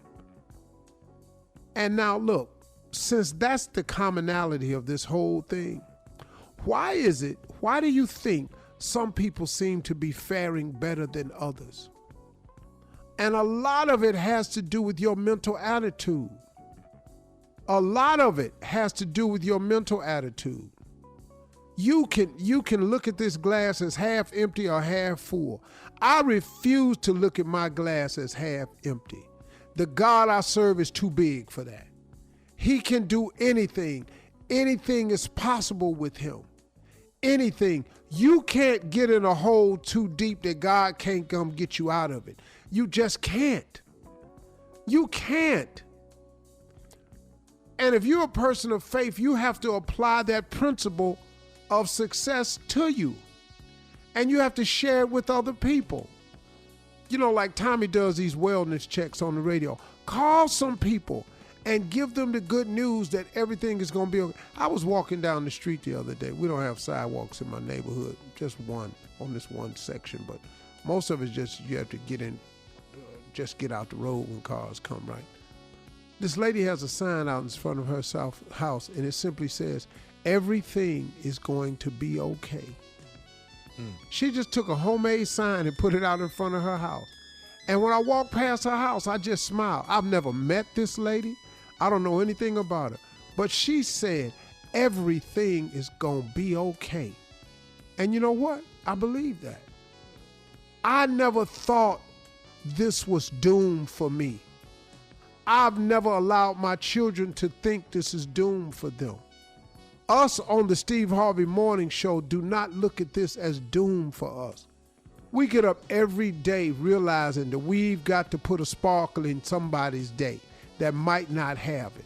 And now look, since that's the commonality of this whole thing, why do you think some people seem to be faring better than others? And a lot of it has to do with your mental attitude. A lot of it has to do with your mental attitude. You can look at this glass as half empty or half full. I refuse to look at my glass as half empty. The God I serve is too big for that. He can do anything. Anything is possible with him. Anything. You can't get in a hole too deep that God can't come get you out of it. You just can't. You can't. And if you're a person of faith, you have to apply that principle of success to you. And you have to share it with other people. You know, like Tommy does these wellness checks on the radio. Call some people and give them the good news that everything is going to be okay. I was walking down the street the other day. We don't have sidewalks in my neighborhood, just one on this one section, but most of it's just you have to get in, just get out the road when cars come, right? This lady has a sign out in front of her house, and it simply says, "Everything is going to be okay." She just took a homemade sign and put it out in front of her house. And when I walked past her house, I just smiled. I've never met this lady. I don't know anything about her. But she said, everything is going to be okay. And you know what? I believe that. I never thought this was doomed for me. I've never allowed my children to think this is doomed for them. Us on the Steve Harvey Morning Show do not look at this as doomed for us. We get up every day realizing that we've got to put a sparkle in somebody's day that might not have it.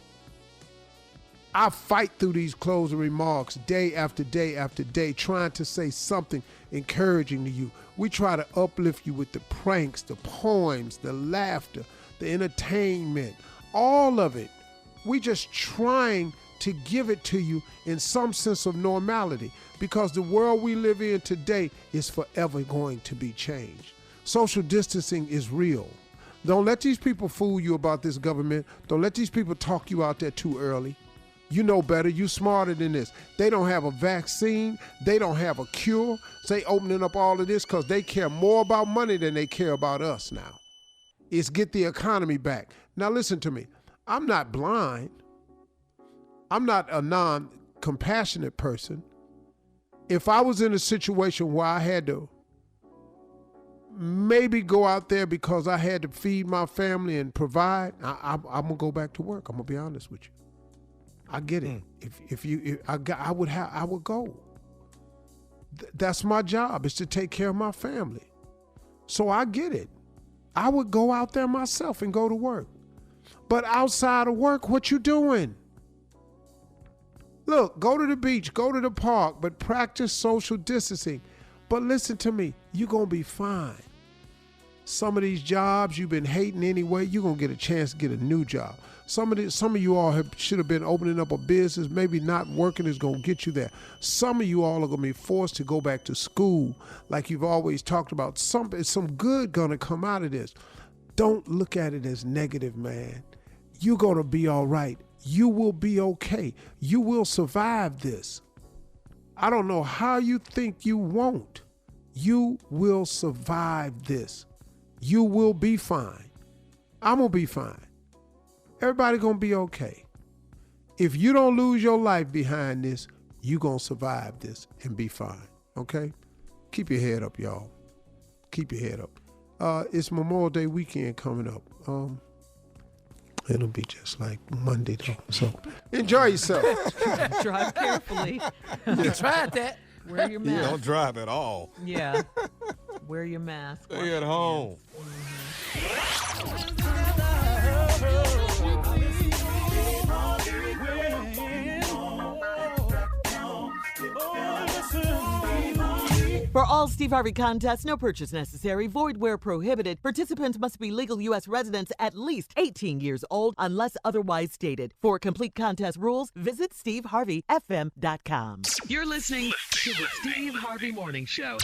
I fight through these closing remarks day after day after day, trying to say something encouraging to you. We try to uplift you with the pranks, the poems, the laughter, the entertainment, all of it. We just trying to give it to you in some sense of normality, because the world we live in today is forever going to be changed. Social distancing is real. Don't let these people fool you about this government. Don't let these people talk you out there too early. You know better. You smarter than this. They don't have a vaccine. They don't have a cure. They opening up all of this because they care more about money than they care about us now. It's get the economy back. Now listen to me. I'm not blind. I'm not a non-compassionate person. If I was in a situation where I had to maybe go out there because I had to feed my family and provide, I'm going to go back to work. I'm going to be honest with you. I get it. I would go. That's my job, is to take care of my family. So I get it. I would go out there myself and go to work. But outside of work, what you doing? Look, go to the beach, go to the park, but practice social distancing. But listen to me, you're going to be fine. Some of these jobs you've been hating anyway, you're going to get a chance to get a new job. Some of you all should have been opening up a business. Maybe not working is going to get you there. Some of you all are going to be forced to go back to school like you've always talked about. Some good going to come out of this. Don't look at it as negative, man. You're going to be all right. You will be okay. You will survive this. I don't know how you think you won't. You will survive this. You will be fine. I'm going to be fine. Everybody going to be okay. If you don't lose your life behind this, you going to survive this and be fine, okay? Keep your head up, y'all. Keep your head up. It's Memorial Day weekend coming up. It'll be just like Monday, though. So enjoy yourself. Drive carefully. You tried that. Wear your mask. Don't drive at all. Yeah. Wear your mask. Stay at home. For all Steve Harvey contests, no purchase necessary, void where prohibited. Participants must be legal U.S. residents at least 18 years old unless otherwise stated. For complete contest rules, visit SteveHarveyFM.com. You're listening to the Steve Harvey Morning Show.